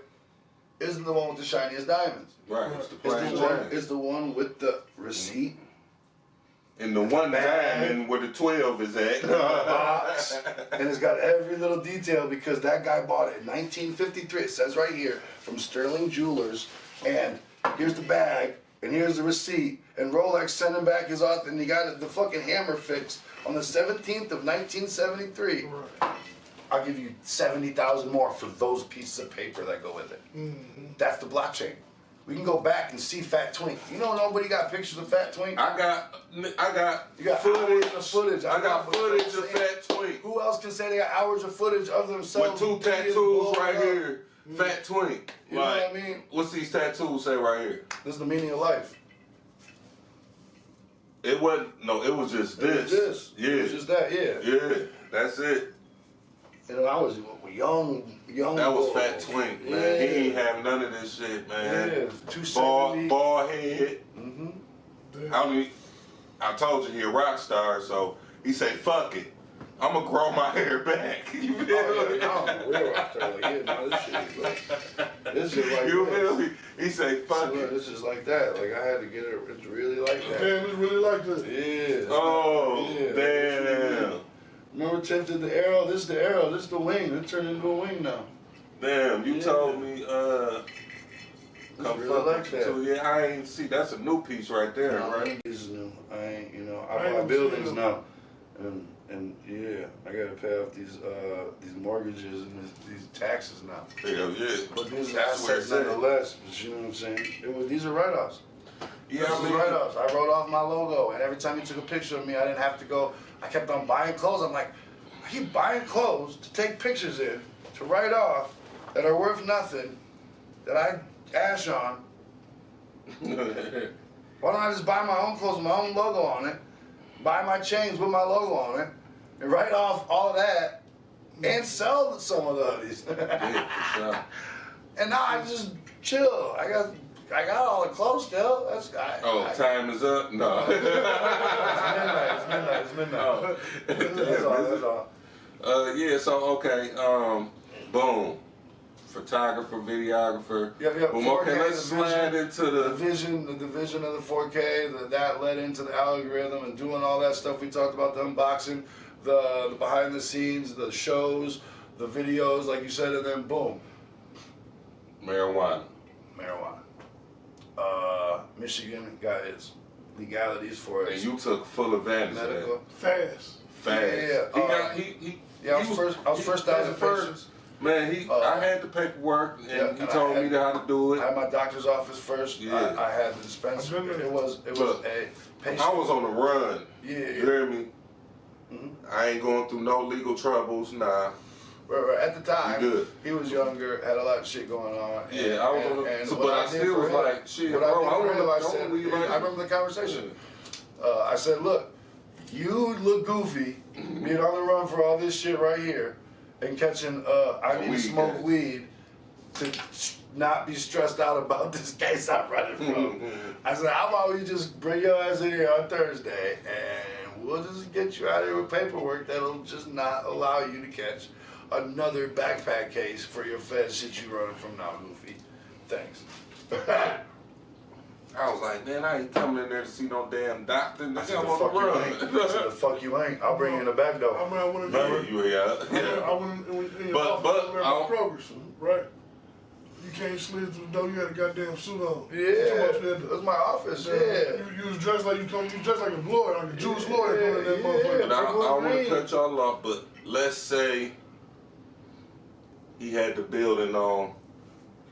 isn't the one with the shiniest diamonds.
Right, it's the plain Jane.
It's the one with the receipt.
And the one diamond where the 12 is at.
Box, and it's got every little detail because that guy bought it in 1953. It says right here from Sterling Jewelers, and here's the bag, and here's the receipt, and Rolex sent him back his auth, and he got the fucking hammer fixed on the 17th of 1973.
Right.
I'll give you 70,000 more for those pieces of paper that go with it.
Mm-hmm.
That's the blockchain. We can go back and see Fat Twink. You know nobody got pictures of Fat Twink?
I got
You got
footage.
hours of footage.
I got footage of Fat Twink.
Who else can say they got hours of footage of
With
themselves?
2 tattoos right here. Fat Twink.
You know what I mean?
What's these tattoos say right here?
This is the meaning of life.
It wasn't, no, it was just this.
It was this.
Yeah.
It was just that, yeah.
Yeah, that's it.
And I was young.
That was
boy.
Fat Twink, man.
Yeah.
He ain't have none of this shit, man.
Yeah, 270.
Bald head.
Mm-hmm.
I told you he a rock star, so he say, fuck it. I'm gonna grow my hair back. You feel me?
Oh, yeah, we're out there like, yeah, no, this shit is like, this is like
You
this.
feel me? He say, fuck
So,
it.
this is like that. Like, I had to get it. It's really like that.
Damn, it's really like that.
Yeah.
Oh,
Yeah.
damn.
Remember Tiff did the arrow? This is the arrow. This is the wing. It turned into a wing now.
Damn, you
Yeah.
told me, come
really
fuck
like
with you
that.
too. Yeah, I ain't see. That's a new piece right there,
No,
right?
this is new. I ain't, you know,
I
I
ain't
buy
seen
buildings
them.
now. And yeah, I gotta pay off these mortgages and these taxes now.
Hell yeah.
But these are
That's where
assets
it's at.
nonetheless. But you know what I'm saying? These are write-offs.
Yeah,
This
I
is
mean,
write-offs. I wrote off my logo, and every time you took a picture of me, I didn't have to go. I kept on buying clothes. I'm like, I keep buying clothes to take pictures in, to write off, that are worth nothing, that I ash on. Why don't I just buy my own clothes with my own logo on it, buy my chains with my logo on it, and write off all of that, and sell some of those.
yeah, for sure.
And now I just chill. I got all the clothes still.
Time is up? No.
It's midnight. That's all.
Yeah, so, okay, boom. Photographer, videographer.
Yep.
Boom, okay,
4K,
let's slide into
the
the...
vision of the 4K, that led into the algorithm and doing all that stuff we talked about, the unboxing, the behind the scenes, the shows, the videos, like you said, and then boom,
Marijuana.
Michigan got its legalities for it.
And you took full advantage of
medical.
that.
Fast.
Fast.
I was first out of the first.
Man, I had the paperwork, and he told me how to do
I had
it.
my doctor's office first.
Yeah.
I had the dispensary.
I've been there.
It was
Look,
a patient.
I was on the run.
Yeah.
You hear me?
Mhm.
I ain't going through no legal troubles, nah.
Right. At the time,
You good.
he was younger, had a lot of shit going on.
Yeah, I was on the...
and
So,
what
but I
did
still
for
was
him-
like, shit,
what
bro,
I did
I
for
don't
him, I
know
said,
what you like.
I remember the conversation. I said, look, you look goofy being on the run for all this shit right here and catching, I need to
Weed,
smoke
guys.
weed to not be stressed out about this case I'm running from. I said, how about we just bring your ass in here on Thursday and we'll just get you out of here with paperwork that'll just not allow you to catch another backpack case for your Fed shit you running from now, goofy. Thanks.
I was like, man, I ain't coming in there to see no damn doctor.
I
Nigga,
said,
I'm
the
on
fuck
the
you
run.
ain't. I said, the fuck you ain't. I'll bring you in the back
I
door.
mean, I went in
Yeah,
there.
you yeah.
I went in your
But-
office
but
over there
I'll-
at Progress, right? You can't slid through the door. You had a goddamn suit on.
Yeah,
Too much for
that was my office, yeah.
You was dressed like you was dressed like a lawyer, like a Jewish lawyer coming in that
Yeah,
motherfucker.
And I want to
Green.
cut y'all off, but let's say he had the building on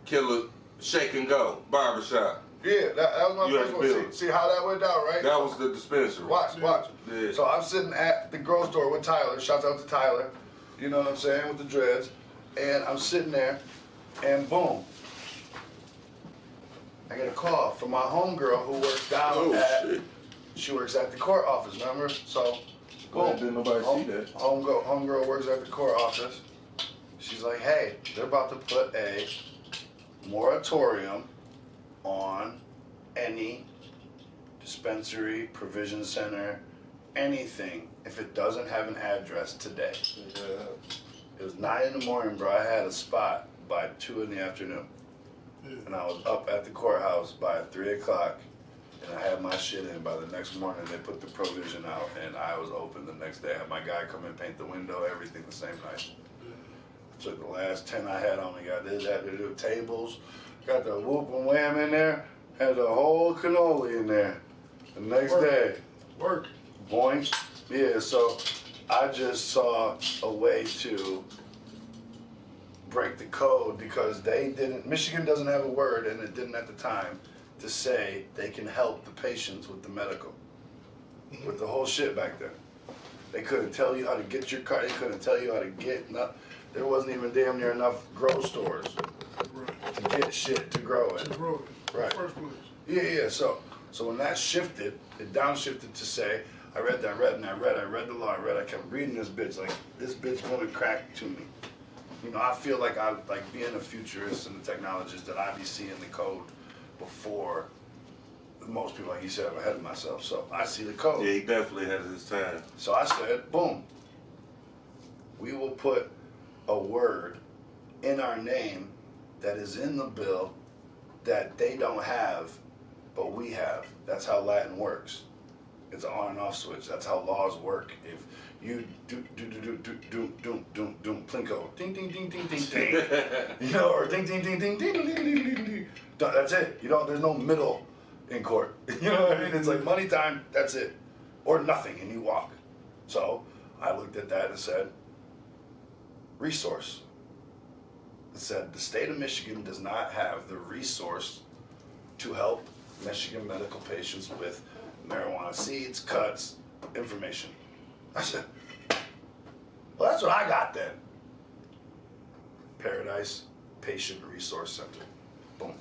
Killer Shake and Go Barbershop.
Yeah, that was my
You
first
had
one.
to build.
See how that went down, right?
That was the dispensary.
Watch.
Yeah.
So I'm sitting at the grocery store with Tyler. Shouts out to Tyler. You know what I'm saying? With the dreads. And I'm sitting there, and boom. I get a call from my homegirl who works down
Oh,
at,
shit.
she works at the court office, remember? So,
Glad
boom.
didn't nobody see that.
Homegirl works at the court office. She's like, hey, they're about to put a moratorium on any dispensary, provision center, anything, if it doesn't have an address today.
Yeah.
It was 9 in the morning, bro. I had a spot by 2 in the afternoon. And I was up at the courthouse by 3 o'clock. And I had my shit in. By the next morning, they put the provision out, and I was open the next day. I had my guy come and paint the window, everything the same night. Took the last 10 I had on me, got this, that, the tables, got the whoop and wham in there, had the whole cannoli in there. The next day,
Work.
boing. Yeah, so I just saw a way to break the code because Michigan doesn't have a word, and it didn't at the time, to say they can help the patients with the medical, with the whole shit back then. They couldn't tell you how to get your car, they couldn't tell you how to get, there wasn't even damn near enough grow stores to get shit to grow it.
To grow it.
Right.
First place.
Yeah, so when that shifted, it downshifted to say, I read the law, I kept reading this bitch, like, this bitch gonna crack to me. You know, I feel like being a futurist and a technologist, that I be seeing the code before most people. Like you said, I'm ahead of myself, so I see the code.
Yeah, he definitely has his time.
So I said, boom, we will put a word in our name that is in the bill that they don't have, but we have. That's how Latin works. It's an on and off switch. That's how laws work. If you do plinko, ding ding ding ding ding ding, you know, or ding ding ding ding ding ding ding ding ding. That's it. You know, there's no middle in court. You know what I mean? It's like money time. That's it, or nothing, and you walk. So I looked at that and said, resource. It said the state of Michigan does not have the resource to help Michigan medical patients with marijuana seeds, cuts, information. I said, well, that's what I got then. Paradise Patient Resource Center. Boom.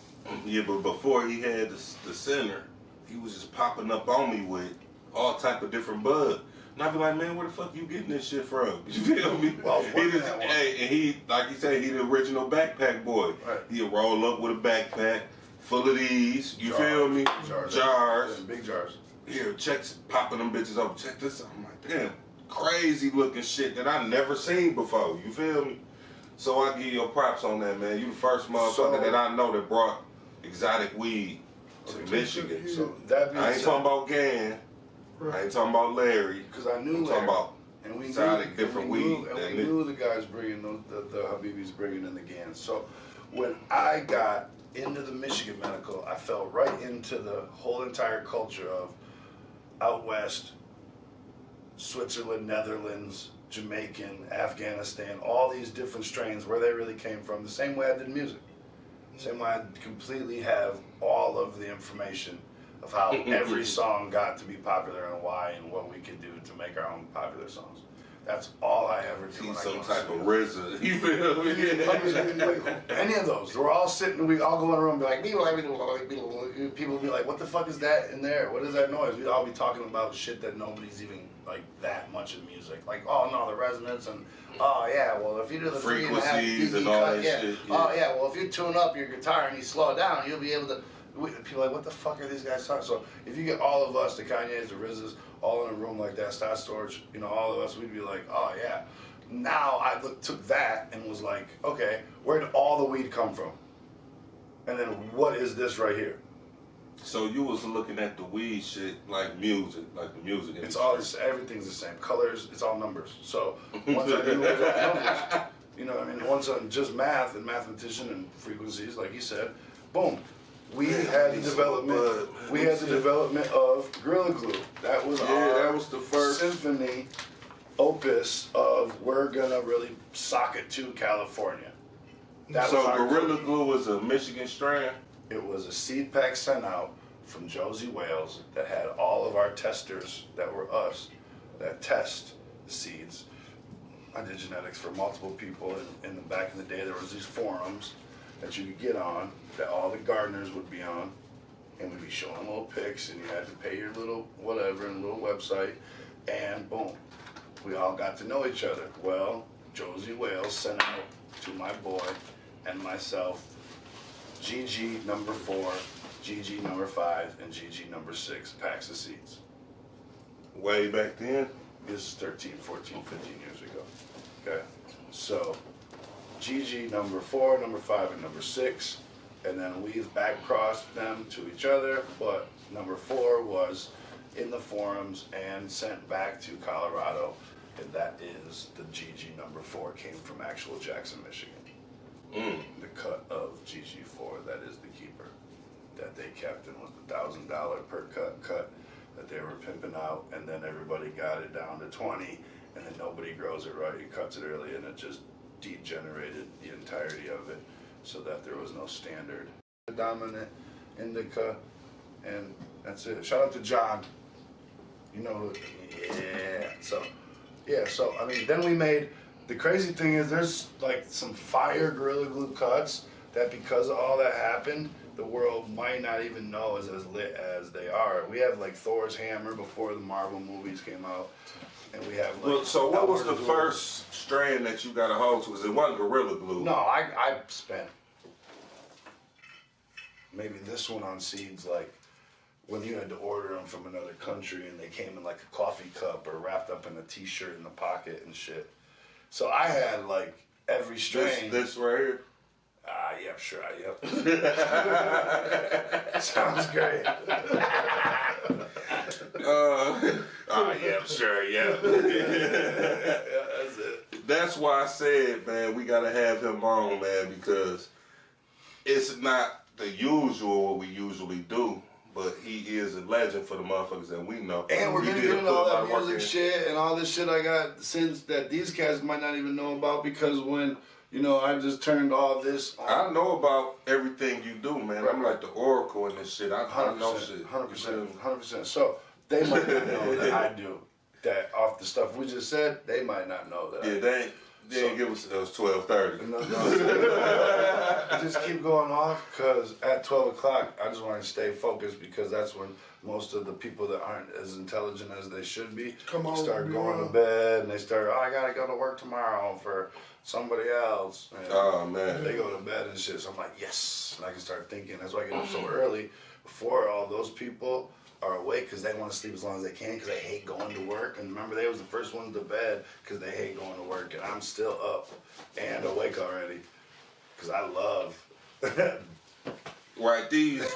Yeah, but before he had the center, he was just popping up on me with all type of different bud. And I'd be like, man, where the fuck you getting this shit from? You feel me?
Well,
and he, like you said, he the original backpack boy.
Right.
He'd roll up with a backpack full of these, you feel me? Jars.
Yeah, big jars.
Here, checks, popping them bitches over. Check this out. I'm like, damn, crazy looking shit that I never seen before. You feel me? So I give you props on that, man. You the first motherfucker that I know that brought exotic weed to Michigan.
So that being
I ain't talking about Gan. I ain't talking about Larry.
Because I knew
I'm talking about
and we
exotic
knew,
different
and we
weed.
knew, and we knew the guys bringing the Habibis bringing in the Gans. So when I got into the Michigan medical, I fell right into the whole entire culture of out west, Switzerland, Netherlands, Jamaican, Afghanistan, all these different strains, where they really came from, the same way I did music. Same way I completely have all of the information of how every song got to be popular and why and what we could do to make our own popular songs. That's all I ever do.
He's some type of RZA. You feel me?
Any of those. We're all sitting, we all go in a room and be like, people will be like, what the fuck is that in there? What is that noise? We'd all be talking about shit that nobody's even like that much in music. Like, oh no, the resonance and oh yeah, well if you do the
frequencies
3.5
and all
cut,
that
yeah.
shit. Yeah.
Oh yeah, well if you tune up your guitar and you slow it down, you'll be able to. People are like, what the fuck are these guys talking? So if you get all of us, the Kanyes, the RZAs, all in a room like that, Star Storage, you know, all of us, we'd be like, oh yeah. Now I took that and was like, okay, where did all the weed come from? And then what is this right here?
So you was looking at the weed shit like music, like the music.
It's all everything's the same. Colors, it's all numbers. So once I knew it was all numbers, you know what I mean? Once I'm just math and mathematician and frequencies, like you said, boom. We had the development. We had the development of Gorilla Glue. That was
that was the first
symphony opus of we're gonna really sock it to California.
So Gorilla Glue was a Michigan strand.
It was a seed pack sent out from Josie Wales that had all of our testers that were us that test the seeds. I did genetics for multiple people, and in the back in the day there was these forums that you could get on, that all the gardeners would be on, and we'd be showing little pics, and you had to pay your little whatever and little website, and boom, we all got to know each other. Well, Josie Wales sent out to my boy and myself GG number 4, GG number 5, and GG number 6 packs of seeds.
Way back then?
This is 13, 14, 15 years ago. Okay? So, GG number 4, number 5, and number 6, and then we've back crossed them to each other, but number 4 was in the forums and sent back to Colorado, and that is the GG number 4 came from actual Jackson, Michigan. The cut of GG4, that is the keeper that they kept, and was the $1,000 per cut that they were pimping out, and then everybody got it down to 20, and then nobody grows it right, it cuts it early, and it just degenerated the entirety of it so that there was no standard. Dominant indica, and that's it. Shout out to John. You know, so I mean, then we made, the crazy thing is there's like some fire Gorilla Glue cuts that because of all that happened, the world might not even know is as lit as they are. We have like Thor's hammer before the Marvel movies came out, and we have like.
Well, so what was the first strand that you got a hold to? Was it one Gorilla Glue?
No, I spent maybe this one on seeds, like when you had to order them from another country and they came in like a coffee cup or wrapped up in a t-shirt in the pocket and shit. So I had like every strain.
This right here?
Yep, sure, yep. Sounds great. Yep, sure, yep. Yeah, that's it.
That's why I said, man, we gotta have him on, man, because it's not the usual what we usually do, but he is a legend for the motherfuckers that we know.
And we're
He
gonna
did
get into
put a
all
lot
that
of work
music
in.
shit and all this shit I got since that these cats might not even know about, because when, you know, I just turned all this on.
I know about everything you do, man. I'm like the oracle in this shit. I know shit.
100%. So they might not know that I do that off the stuff we just said. They might not know that.
Yeah, they didn't give us. It was 12:30.
No. Just keep going off, because at 12 o'clock I just want to stay focused, because that's when most of the people that aren't as intelligent as they should be start going to bed, and they start, I gotta go to work tomorrow for somebody else. And
Oh man.
they go to bed and shit. So I'm like, yes, and I can start thinking. That's why I get up so early before all those people are awake, because they want to sleep as long as they can, because they hate going to work. And remember, they was the first ones to bed because they hate going to work, and I'm still up and awake already because I love.
Right, these is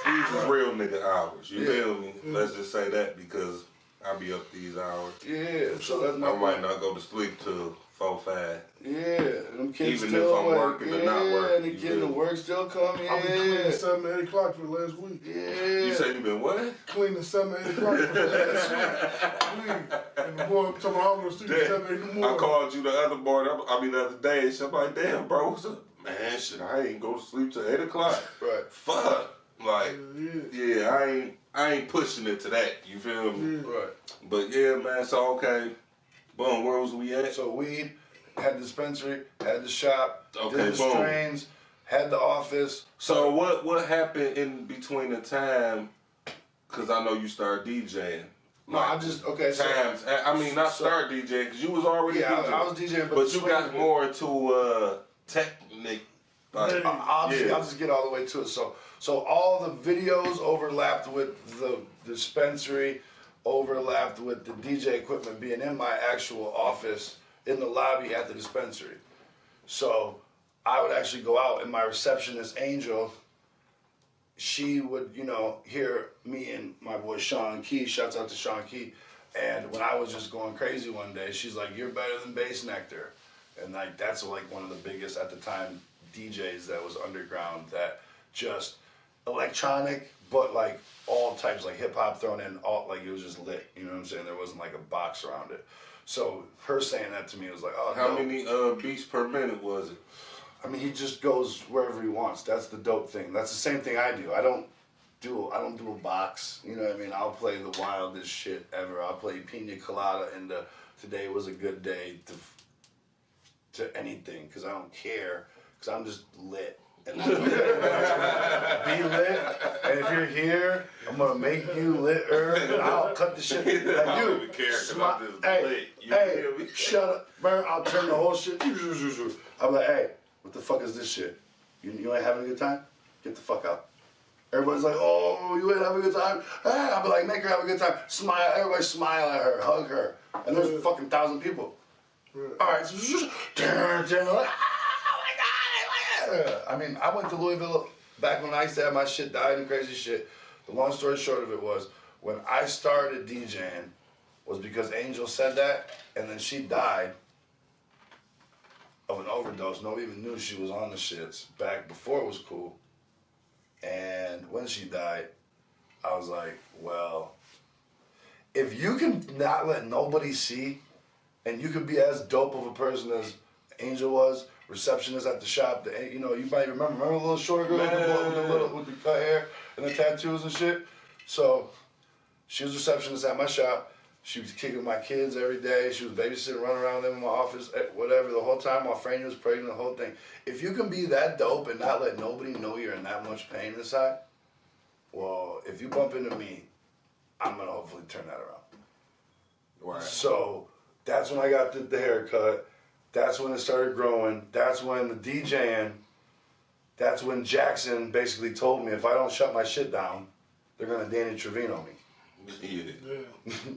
real nigga hours. You feel me? Let's just say that, because I be up these hours.
Yeah, so that's my
I might not go to sleep till 4, 5.
Yeah, them kids
Even
still
if I'm
awake.
working or not working,
and the
you
kids
feel
at
me?
work still come.
I've been cleaning 7, 8 o'clock for the last week.
Yeah.
You say you been what?
Cleaning 7, 8 o'clock for the last week. And the boy told me I'm going to sleep at 7, 8 in the morning.
I called you the other morning. The other day. So I'm like, damn, bro, what's up? Man, shit, I ain't go to sleep till 8 o'clock.
Right.
Fuck. Like,
Yeah.
I ain't pushing it to that. You feel me?
Right.
But yeah, man. So okay, boom. Where was we at?
So weed, had the dispensary, had the shop,
Okay,
did the
boom.
strains, had the office.
So what happened in between the time? Cause I know you started DJing.
No, I just
times. I mean, not start DJing, because you was already DJing.
I was DJing,
But you got more into technique. Like,
I'll just get all the way to it. So all the videos overlapped with the dispensary, overlapped with the DJ equipment being in my actual office in the lobby at the dispensary. So I would actually go out, and my receptionist, Angel, she would, hear me and my boy Sean Key, shouts out to Sean Key, and when I was just going crazy one day, she's like, you're better than Bass Nectar. And like that's like one of the biggest at the time DJs that was underground, that just electronic, but like all types, like hip hop thrown in, all like it was just lit. You know what I'm saying? There wasn't like a box around it. So her saying that to me was like, oh,
how
no.
many beats per minute was it?
I mean, he just goes wherever he wants. That's the dope thing. That's the same thing I do. I don't do a box. You know what I mean? I'll play the wildest shit ever. I'll play Pina Colada and Today Was a Good Day to anything, because I don't care, because I'm just lit. And be lit, and if you're here, I'm gonna make you litter, and I'll cut the shit. Like
I don't
you,
even care, 'cause
smi-
I'm just
hey,
lit. You
hey,
feel me?
shut up, bro. I'll turn the whole shit. I'm like, hey, what the fuck is this shit? You ain't having a good time? Get the fuck out. Everybody's like, oh, you ain't having a good time? I'll be like, make her have a good time. Smile, everybody smile at her, hug her. And there's fucking 1,000 people. All right, so oh my God. I mean, I went to Louisville back when I used to have my shit died and crazy shit. The long story short of it was, when I started DJing, was because Angel said that, and then she died of an overdose. Nobody even knew she was on the shits back before it was cool. And when she died, I was like, well, if you can not let nobody see, and you can be as dope of a person as Angel was, receptionist at the shop, you know, you might remember the little short girl with the cut hair and the tattoos and shit? So, she was receptionist at my shop. She was kicking my kids every day. She was babysitting, running around them in my office, whatever, the whole time while Franny was pregnant, the whole thing. If you can be that dope and not let nobody know you're in that much pain inside, well, if you bump into me, I'm going to hopefully turn that around.
Right.
So that's when I got the haircut. That's when it started growing. That's when the DJing, that's when Jackson basically told me if I don't shut my shit down, they're going to Danny Trevino me.
Yeah.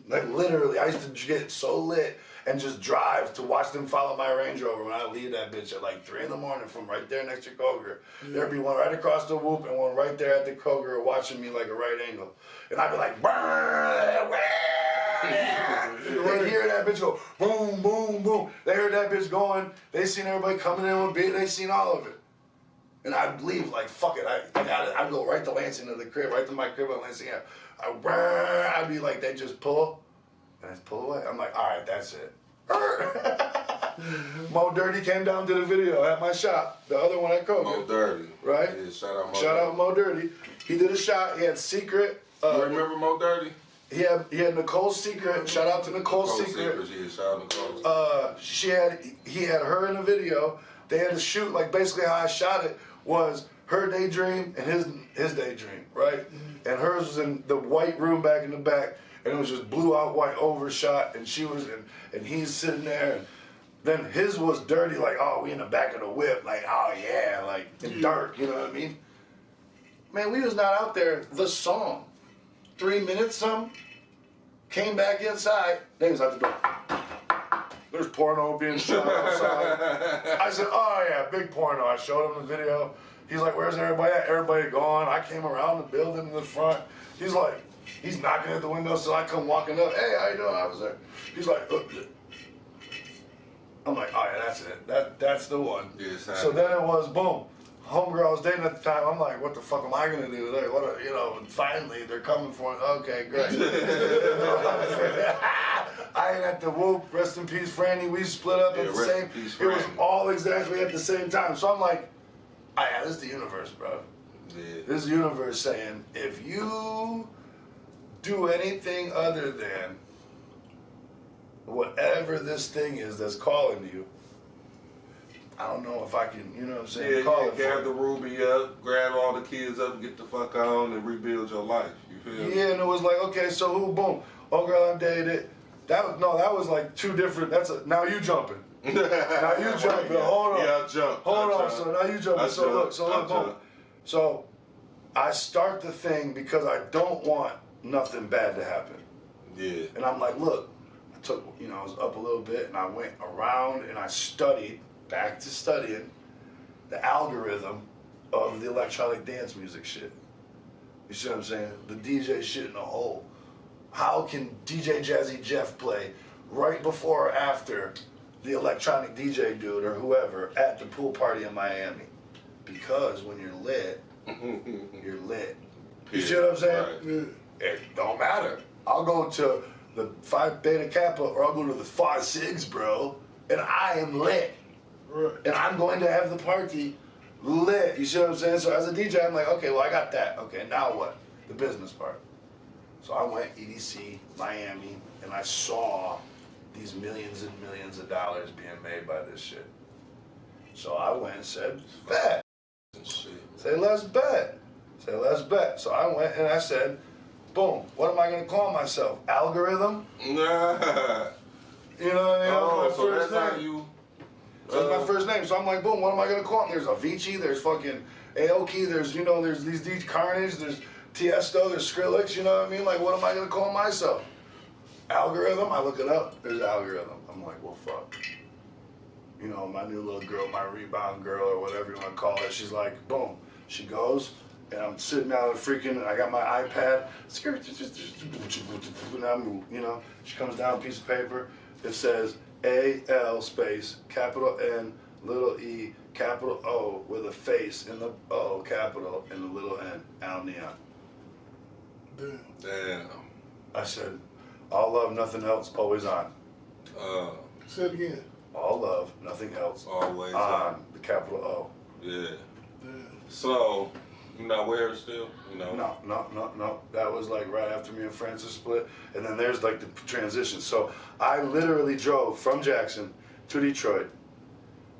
Like literally, I used to get so lit and just drive to watch them follow my Range Rover when I leave that bitch at like 3 in the morning from right there next to Kroger. There'd be one right across the whoop and one right there at the Kroger watching me like a right angle. And I'd be like, they'd hear that bitch go boom, boom, boom. They heard that bitch going. They seen everybody coming in with beat. They seen all of it. And I'd leave like, fuck it. I'd go right to Lansing to the crib, right to my crib at Lansing. I'd be like, they just pull, and I just pull away. I'm like, all right, that's it. Mo Dirty came down to the video at my shop, the other one at Kroger.
Mo Dirty.
Right?
Yeah, shout
out Mo Dirty. He did a shot. He had Secret.
You remember Mo Dirty?
He had Nicole's Secret. Shout out to Nicole's Secret.
Yeah, shout out Nicole.
He had her in the video. They had to shoot, like basically how I shot it was her daydream and his daydream, right? And hers was in the white room back in the back, and it was just blue out white overshot, and she was and he's sitting there, and then his was dirty, like, oh, we in the back of the whip, like, oh yeah, like in dark, you know what I mean? Man, we was not out there. The song, 3 minutes something, came back inside, they was out the door. There's porno being shot outside. I said, oh yeah, big porno. I showed him the video. He's like, where's everybody at? Everybody gone. I came around the building in the front. He's like, he's knocking at the window, so I come walking up. Hey, how you doing, officer? He's like, I'm like, oh yeah, that's it. That's the one.
Yes,
so then it was, boom. Homegirl I was dating at the time, I'm like, what the fuck am I gonna do? Like, what, you know, and finally they're coming for it. Okay, great. I ain't at the whoop, rest in peace, Franny. We split up at the same, it was all exactly at the same time. So I'm like, yeah, this is the universe, bro.
Yeah.
This is the universe saying, if you do anything other than whatever this thing is that's calling you, I don't know if I can, you know what I'm saying?
Yeah, grab the Ruby up, grab all the kids up, get the fuck on, and rebuild your life. You feel me?
Yeah, and it was like, okay, so who, boom. Oh, girl, I dated. That was like two different, now you jumping. Now you jumping, hold on.
Yeah, I jump.
Hold on, so now you jumping. So look, boom. So I start the thing because I don't want nothing bad to happen.
Yeah.
And I'm like, look, I took, I was up a little bit and I went around and I studied, back to studying, the algorithm of the electronic dance music shit. You see what I'm saying? The DJ shit in the whole. How can DJ Jazzy Jeff play right before or after the electronic DJ dude or whoever at the pool party in Miami? Because when you're lit, you're lit. You see what I'm saying?
Right.
It don't matter. I'll go to the Phi Beta Kappa or I'll go to the Phi Sigs, bro, and I am lit.
Right.
And I'm going to have the party lit. You see what I'm saying? So as a DJ, I'm like, okay, well, I got that. Okay, now what? The business part. So I went EDC, Miami, and I saw these millions and millions of dollars being made by this shit. So I went and said, bet. Say, let's bet. Say, let's bet. So I went and I said, boom, what am I going to call myself? Algorithm?
Nah.
You know what I mean?
Oh,
That's my first
that's
name.
how you...
So that's my first name. So I'm like, boom, what am I going to call him? There's Avicii, there's fucking Aoki, there's, you know, there's these Carnage, there's Tiesto, there's Skrillex, you know what I mean? Like, what am I gonna call myself? Algorithm, I look it up, there's algorithm. I'm like, well, fuck. You know, my new little girl, my rebound girl, or whatever you wanna call it, she's like, boom. She goes, and I'm sitting out freaking, I got my iPad, and I'm, you know, she comes down, piece of paper, it says A-L space, capital N, little E, capital O, with a face in the O, capital, and the little N, Al Neon.
Damn.
I said, all love, nothing else, always on.
Say it again.
All love, nothing else,
Always
on. The capital O.
Yeah.
Damn.
So, you not wear it still? You know?
No. That was like right after me and Francis split. And then there's like the transition. So I literally drove from Jackson to Detroit,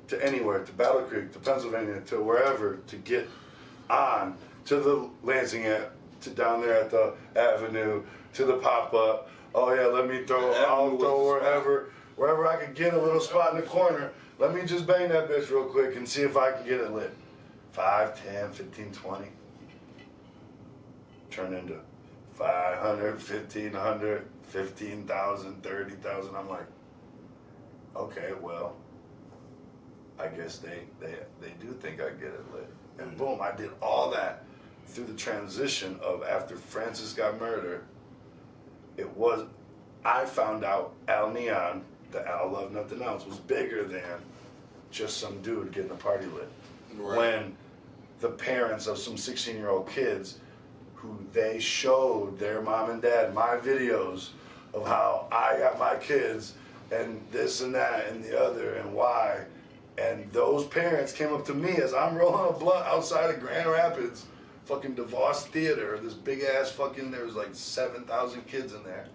to anywhere, to Battle Creek, to Pennsylvania, to wherever, to get on to the Lansing, to down there at the Avenue, to the pop-up. Oh yeah, let me throw, I'll throw wherever I could get a little spot in the corner. Let me just bang that bitch real quick and see if I can get it lit. 5, 10, 15, 20. Turn into 500, 1,500, 15,000, 30,000. I'm like, okay, well, I guess they do think I get it lit. And boom, I did all that through the transition of after Francis got murdered. I found out Al Neon, the Al Love Nothing Else, was bigger than just some dude getting a party lit.
Right.
When the parents of some 16-year-old kids who they showed their mom and dad my videos of how I got my kids and this and that and the other and why. And those parents came up to me as I'm rolling a blunt outside of Grand Rapids, fucking DeVos Theater, this big ass fucking, there was like 7,000 kids in there.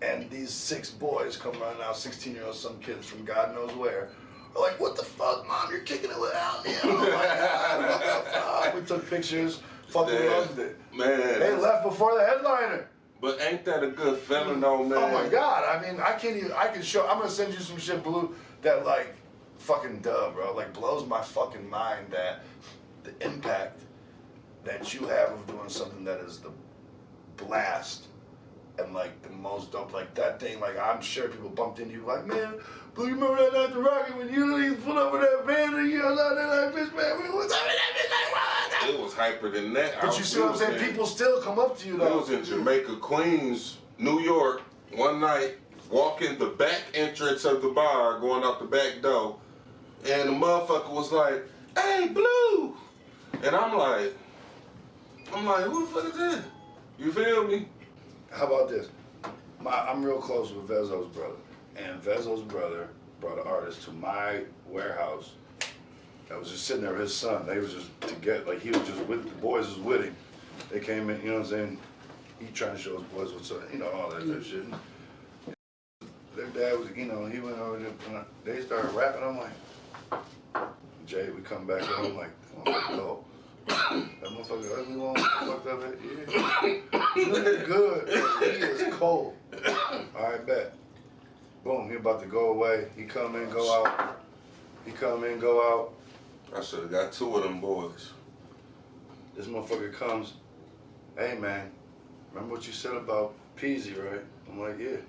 And these 6 boys come running out, 16-year-olds, some kids from God knows where. We're like, what the fuck, Mom? You're kicking it with Al Neon. Oh my God, what the fuck? We took pictures, fucking loved it.
Man.
They left before the headliner.
But ain't that a good feeling though, man?
Oh my God, I mean, I can show, I'm gonna send you some shit, Blue, that like, fucking bro, like blows my fucking mind that the impact that you have of doing something that is the blast and like the most dope, like that thing, like I'm sure people bumped into you like, man, Blue, you remember that night at the Rocket when you pulled up with that van and you was out there like, bitch, man, what's up with that bitch, like, what?
It was hyper than that.
But you see what I'm saying? People still come up to you though.
I was in Jamaica, Queens, New York, one night, walking the back entrance of the bar, going out the back door, and the motherfucker was like, hey, Blue! And I'm like, who the fuck is that? You feel me?
How about this? I'm real close with VEZZO's brother, and VEZZO's brother brought an artist to my warehouse that was just sitting there with his son. They was just together, like he was just with, the boys was with him. They came in, you know what I'm saying? He trying to show his boys what's up, you know, all that type of shit. Their dad was, you know, he went over there, and they started rapping, I'm like, Jay, we come back and I'm like, oh, that motherfucker ugly one, fucked up it, yeah. He look good, he is cold. Alright, bet. Boom, he about to go away. He come in, go out. He come in, go out.
I should have got 2 of them boys.
This motherfucker comes, hey man, remember what you said about Peasy, right? I'm like, yeah.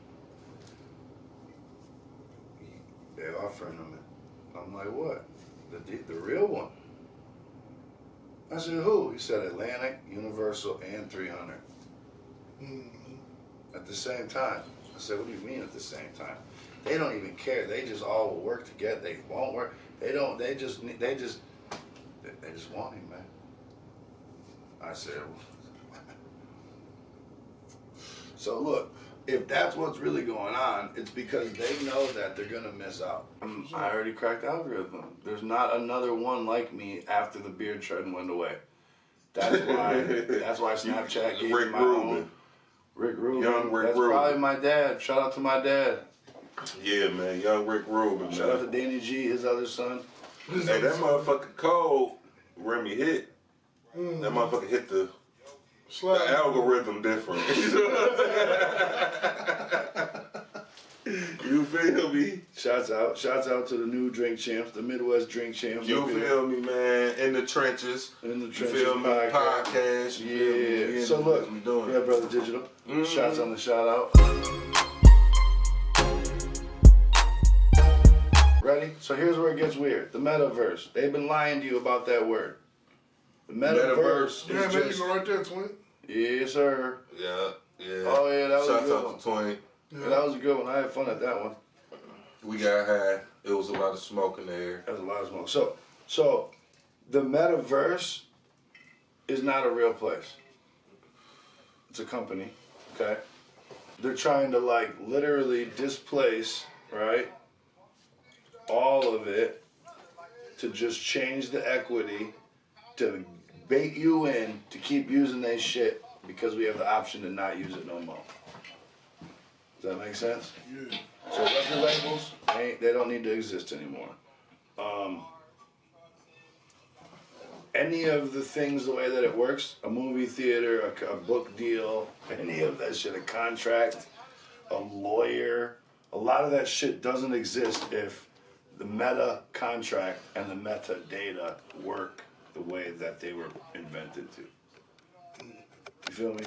They're offering him it. I'm like, what? The real one. I said, who? He said Atlantic, Universal, and 300. At the same time. I said, what do you mean at the same time? They don't even care. They just all will work together. They won't work. They don't, they just want him, man. I said, so look, if that's what's really going on, it's because they know that they're gonna miss out. I already cracked the algorithm. There's not another one like me after the beard trend went away. That's why Snapchat gave me my own. Rick Rubin.
Young Rick
That's
Rubin.
probably my dad. Shout out to my dad.
Yeah, man, young Rick Rubin.
Shout out to Danny G, his other son.
Hey, that motherfucker cold, Remy hit. That motherfucker hit the algorithm different. You know what I'm saying? You feel me?
Shout Shouts out to the new drink champs, the Midwest drink champs.
You feel me, man? In the trenches.
In the
You
trenches
feel me? Podcast. You feel me?
Yeah. So look,
we doing.
yeah, brother Digital. Shouts on the shout out. Ready? So here's where it gets weird. The metaverse. They've been lying to you about that word. The metaverse
Yeah,
is
man, you
just...
go right there, twin.
Yes, sir.
Yeah.
Oh, yeah, that was
Shouts
a good
out
one.
to Twain.
Yeah, that was a good one. I had fun at that one.
We got high. It was a lot of smoke in the air.
That was a lot of smoke. So the metaverse is not a real place. It's a company, okay? They're trying to like literally displace, right, all of it to just change the equity to bait you in to keep using that shit because we have the option to not use it no more. Does that make sense?
Yeah.
So record labels, they don't need to exist anymore. Any of the things, the way that it works, a movie theater, a book deal, any of that shit, a contract, a lawyer, a lot of that shit doesn't exist if the meta contract and the metadata work the way that they were invented to. You feel me?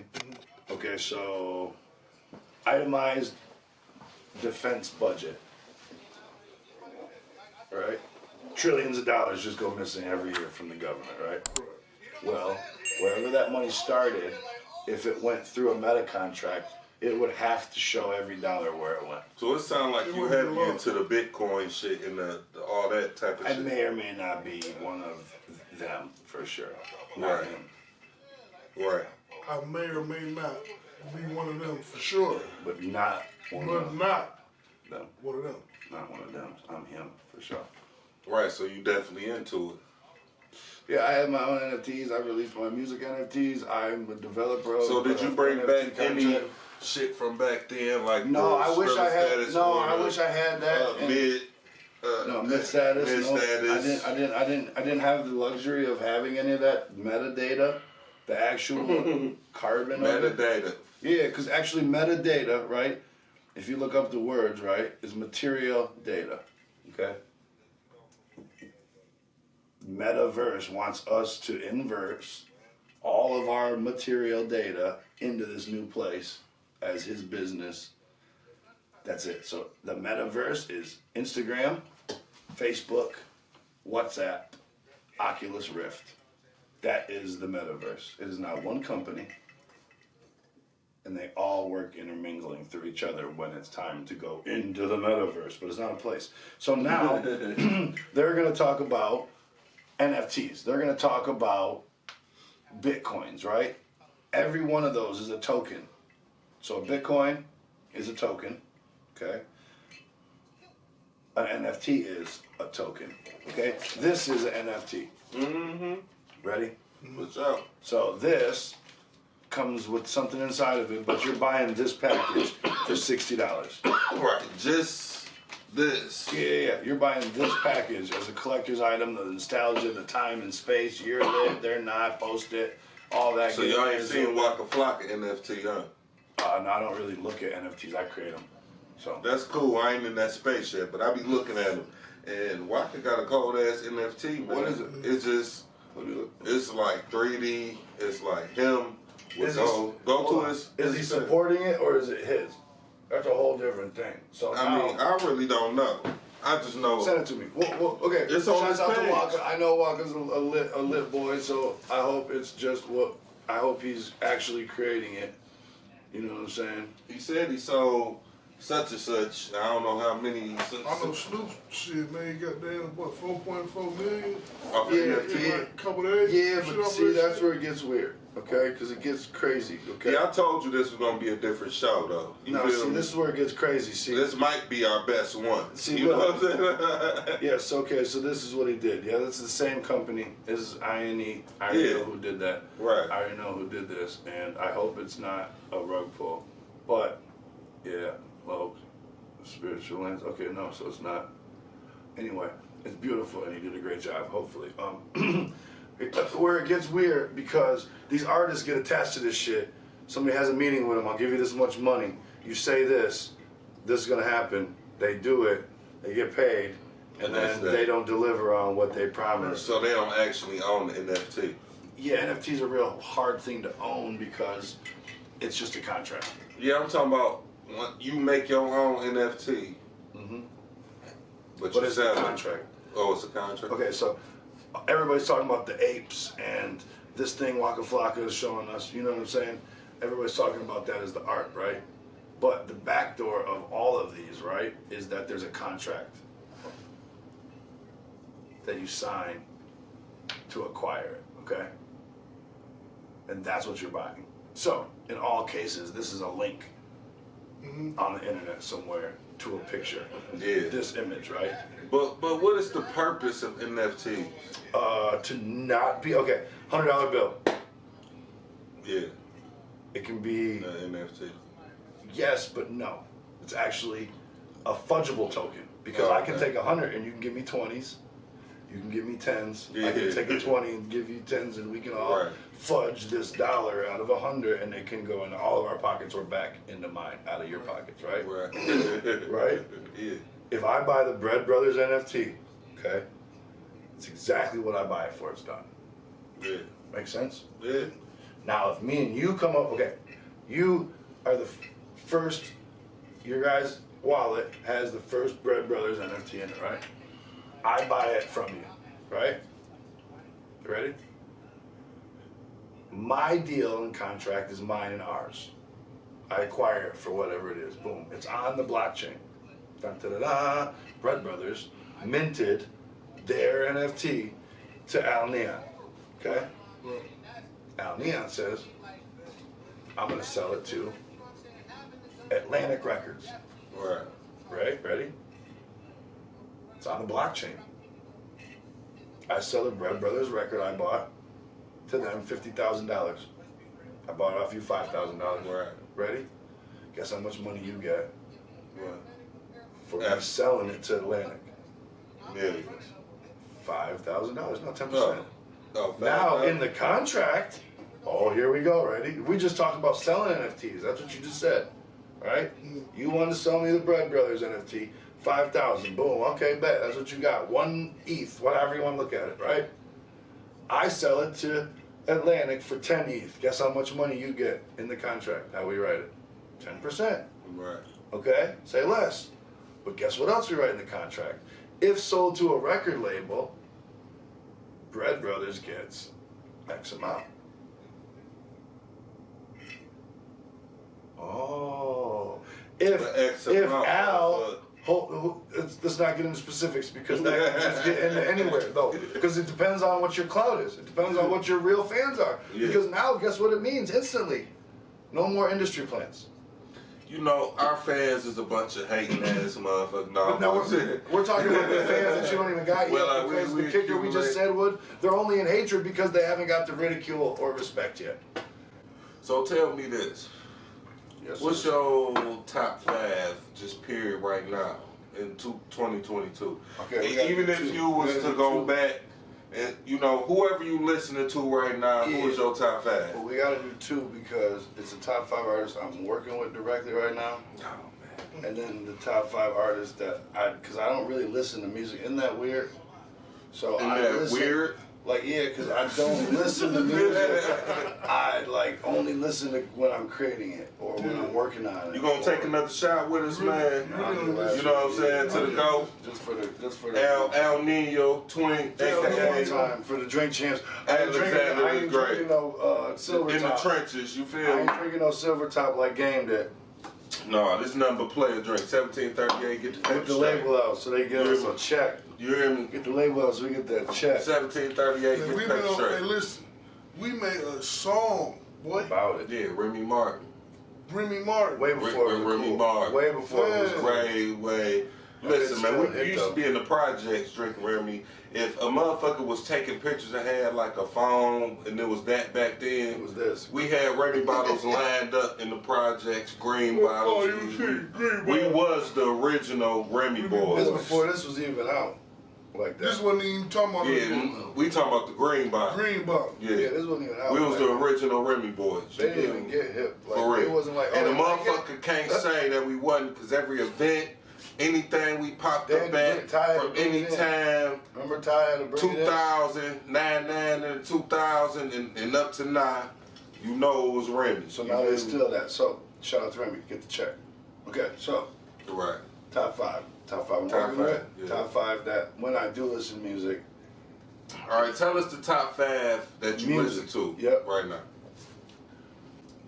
Okay, so itemized defense budget, right? Trillions of dollars just go missing every year from the government, right? Well, wherever that money started, if it went through a meta contract, it would have to show every dollar where it went.
So it sounds like you heavy into the Bitcoin shit and all that type of
I
shit.
may or may not be one of them for sure. Not
Right.
him.
Right.
I may or may not be one of them for sure,
But not one
but
of
not
them.
one of them.
Not one of them. I'm him for sure.
Right, so you definitely into it.
Yeah, I have my own NFTs. I released my music NFTs. I'm a developer of
So did you bring
NFT
back any
content.
shit from back then, like
No,
the
I wish I
Skrilla
had.
status
No,
or
I
the,
wish I had that. and-
mid.
No, mid status.
Mid
No,
status.
I didn't have the luxury of having any of that metadata, the actual carbon of it.
Metadata.
Yeah, because actually metadata, right? If you look up the words, right, is material data. Okay. Metaverse wants us to inverse all of our material data into this new place as his business. That's it. So the metaverse is Instagram, Facebook, WhatsApp, Oculus Rift. That is the metaverse. It is now one company, and they all work intermingling through each other when it's time to go into the metaverse, but it's not a place. So now they're going to talk about NFTs. They're going to talk about Bitcoins, right? Every one of those is a token. So a Bitcoin is a token, okay? An NFT is a token, okay? This is an NFT.
Mm-hmm.
Ready?
What's up?
So this comes with something inside of it, but you're buying this package for $60.
Right, just this.
Yeah. You're buying this package as a collector's item, the nostalgia, the time and space. You're lit, they're not, post it, all that.
So y'all ain't seen Waka Flocka NFT, huh?
No, I don't really look at NFTs. I create them. So
That's cool. I ain't in that space yet, but I be looking at them. And Waka got a cold ass NFT, man.
What is it?
It's just,
let me look.
it's like 3D. It's like him.
Is he-
Go
hold
to
on.
his.
Is he supporting it or is it his? That's a whole different thing. So
I
now,
mean, I really don't know. I just know.
send it to me. Well, okay.
It's on
Shouts
his
out to
page.
Waka. I know Waka's a lit boy, so I hope it's just what. I hope he's actually creating it. You know what I'm saying?
He said he sold such and such. I don't know how many.
I know Snoop shit, man, he got damn, what, 4.4 million?
Off
Yeah,
NFT.
In like a couple days?
Yeah,
Shit
but
off
see,
that
that's
shit.
where it gets weird. Okay, because it gets crazy. Okay.
Yeah, I told you this was gonna be a different show, though. You
No,
feel
see,
me?
this is where it gets crazy. See,
This might be our best one.
See,
you know
look.
what I'm saying?
yes, okay, so this is what he did. Yeah, this is the same company. This is INE. I already
Yeah.
know who did that.
Right.
I already know who did this, and I hope it's not a rug pull. But, yeah, well, spiritual lens. Okay, no, so it's not. Anyway, it's beautiful, and he did a great job, hopefully. Where it gets weird, because these artists get attached to this shit. Somebody has a meeting with them, I'll give you this much money. You say this is gonna happen. They do it. they get paid, and then they don't deliver on what they promised.
So they don't actually own the NFT.
Yeah, NFT is a real hard thing to own because it's just a contract.
Yeah, I'm talking about when you make your own NFT. But you
it's a
sell it.
contract.
Oh, it's a contract.
Okay, so everybody's talking about the apes and this thing Waka Flocka is showing us. You know what I'm saying? Everybody's talking about that as the art, right? But the backdoor of all of these, right, is that there's a contract that you sign to acquire it, okay? And that's what you're buying. So, in all cases, this is a link on the internet somewhere to a picture.
Yeah.
This image, right?
But what is the purpose of NFT?
To not be, okay, $100 bill.
Yeah.
It can be,
NFT.
yes, but no. It's actually a fungible token. Because
Oh,
I can
okay.
take 100 and you can give me 20s. You can give me 10s. I
Yeah.
can take a 20 and give you 10s, and we can all
Right.
fudge this dollar out of 100, and it can go into all of our pockets or back into mine, out of your pockets, right?
Right.
Right?
Yeah.
If I buy the BreadBrovaz NFT, okay, it's exactly what I buy it for. It's done.
Yeah.
Make sense?
Yeah.
Now, if me and you come up, okay, you are the first, your guys' wallet has the first BreadBrovaz NFT in it, right? I buy it from you, right? You ready? My deal and contract is mine and ours. I acquire it for whatever it is. Boom. It's on the blockchain. Da-da-da-da. BreadBrovaz minted their NFT to Al Neon. Okay? Al Neon says, I'm going to sell it to Atlantic Records.
Right.
Right? Ready? It's on the blockchain. I sell the BreadBrovaz record I bought to them $50,000. I bought it off you $5,000.
Right.
Ready? Guess how much money you get
Right.
for me selling it to Atlantic?
Millions.
$5,000, not 10%.
Oh,
Now in the contract, oh, here we go. Ready? We just talked about selling NFTs. That's what you just said, right? You wanted to sell me the BreadBrovaz NFT, 5,000. Boom. Okay, bet. That's what you got. 1 ETH, whatever you want to look at it, right? I sell it to Atlantic for 10 ETH. Guess how much money you get in the contract? How we write it? 10%.
Right.
Okay? Say less. But guess what else we write in the contract? If sold to a record label, BreadBrovaz gets X amount. Oh. If Al, let's not get into specifics because that can just get into anywhere though. Because it depends on what your clout is. It depends on what your real fans are.
Yeah.
Because now, guess what it means instantly? No more industry plans.
You know, our fans is a bunch of hating ass motherfuckers.
No, we're talking about the fans that you don't even got
Well,
yet. Because the kicker we just said they're only in hatred because they haven't got the ridicule or respect yet.
So tell me this.
Yes,
What's
sir.
your top 5, just period, right now in 2022?
Okay, we
And even
gotta
if
do
you
two.
was
We
to
gotta do
go
two.
back, and you know whoever you listening to right now, who is your top 5?
Well, we gotta do 2 because it's the top 5 artists I'm working with directly right now.
Oh man.
And then the top 5 artists that because I don't really listen to music. Isn't that weird? So
Isn't
I
that
listen,
weird?
Like, yeah, because I don't listen to music. I like only listen to when I'm creating it or when I'm working on it.
You gonna take another shot with us, man?
I'll do that.
You know what I'm saying? To the go.
Just for the
Al Nino, twin,
Just one
aka
time for the drink champs. I ain't
Alexander
drinking
the Great.
no silver
in the
top.
trenches. You
I
feel
ain't
me?
drinking no silver top like Game Day.
No, this nothing but player drink. 1738. Get the paper
Get the
straight.
label out so they give us a check.
You hear me?
Get the label out so we get that check
1738.
Man,
Get
we
the
been
paper
on,
straight.
hey, listen, we made a song, boy.
about it.
Yeah, Remy Martin.
Remy Martin.
Way before it was
Remy
cool.
Martin.
Way before it was
Yeah.
cool.
Way. Listen, man,
still
we
hit
used to
though.
be in the projects drinking Remy. If a motherfucker was taking pictures and had like a phone and it was that back then,
It was this.
we had Remy bottles lined up in the projects, green bottles.
you see, green
We
bottles.
was the original Remy
Remy
boys.
This before this was even out. Like that.
This wasn't even talking about
Yeah, we talking about the green bottle.
green bottle.
yeah,
Yeah,
this wasn't even out.
we was
like
the
that.
original Remy boys.
They didn't even get hip. Like,
For real.
It wasn't like,
And
oh,
the
they like it.
motherfucker can't say that we wasn't, because every event, anything we popped
They
up
had to
at
bring- Ty had
from
to bring
any
it in.
time,
Remember Ty had to bring it in?
2000, 99 and 2000 and up to now, you know it was Remy.
So
You
now
feel
they
me?
still that. So shout out to Remy, get the check. Okay, so
Right.
top five. Top five. I'm
Top
working with.
five, yeah.
Top five that when I do listen to music.
All right, tell us the top 5 that you
Music.
listen to
Yep.
right now.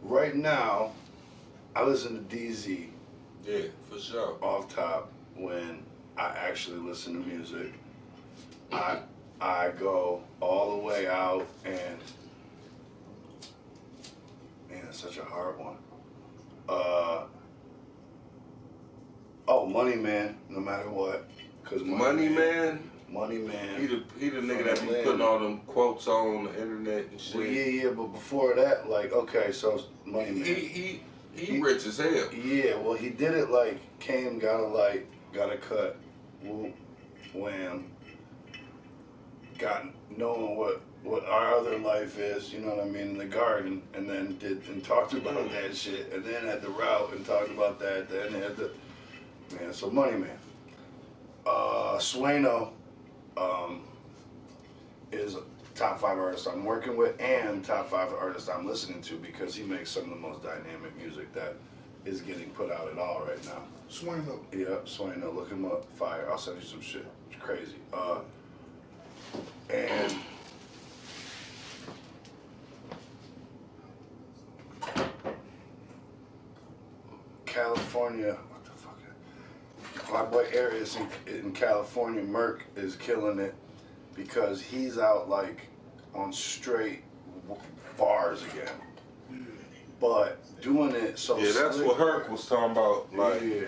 Right now, I listen to DZ
Yeah, for sure.
off top when I actually listen to music. I go all the way out and man, it's such a hard one. Money Man, no matter what. Cause
Money Man,
Money Man.
he the nigga that be putting all them quotes on the internet and shit.
Well, yeah, but before that, like, okay, so Money Man.
He rich as hell.
Yeah, well, he did it like came, got a light, got a cut, whoop, wham, got knowing what our other life is, you know what I mean, in the garden, and then talked about that shit, and then had the route and talked about that, then had the man. So Money Man, Sueno, is top 5 artists I'm working with and top 5 artists I'm listening to because he makes some of the most dynamic music that is getting put out at all right now.
Sueno.
Yep, Sueno, look him up, fire. I'll send you some shit. It's crazy. And California, what the fuck? My boy Arius in California, Merc is killing it because he's out like on straight bars again. But doing it so
Yeah, that's
slick.
what Herc was talking about, like
Yeah.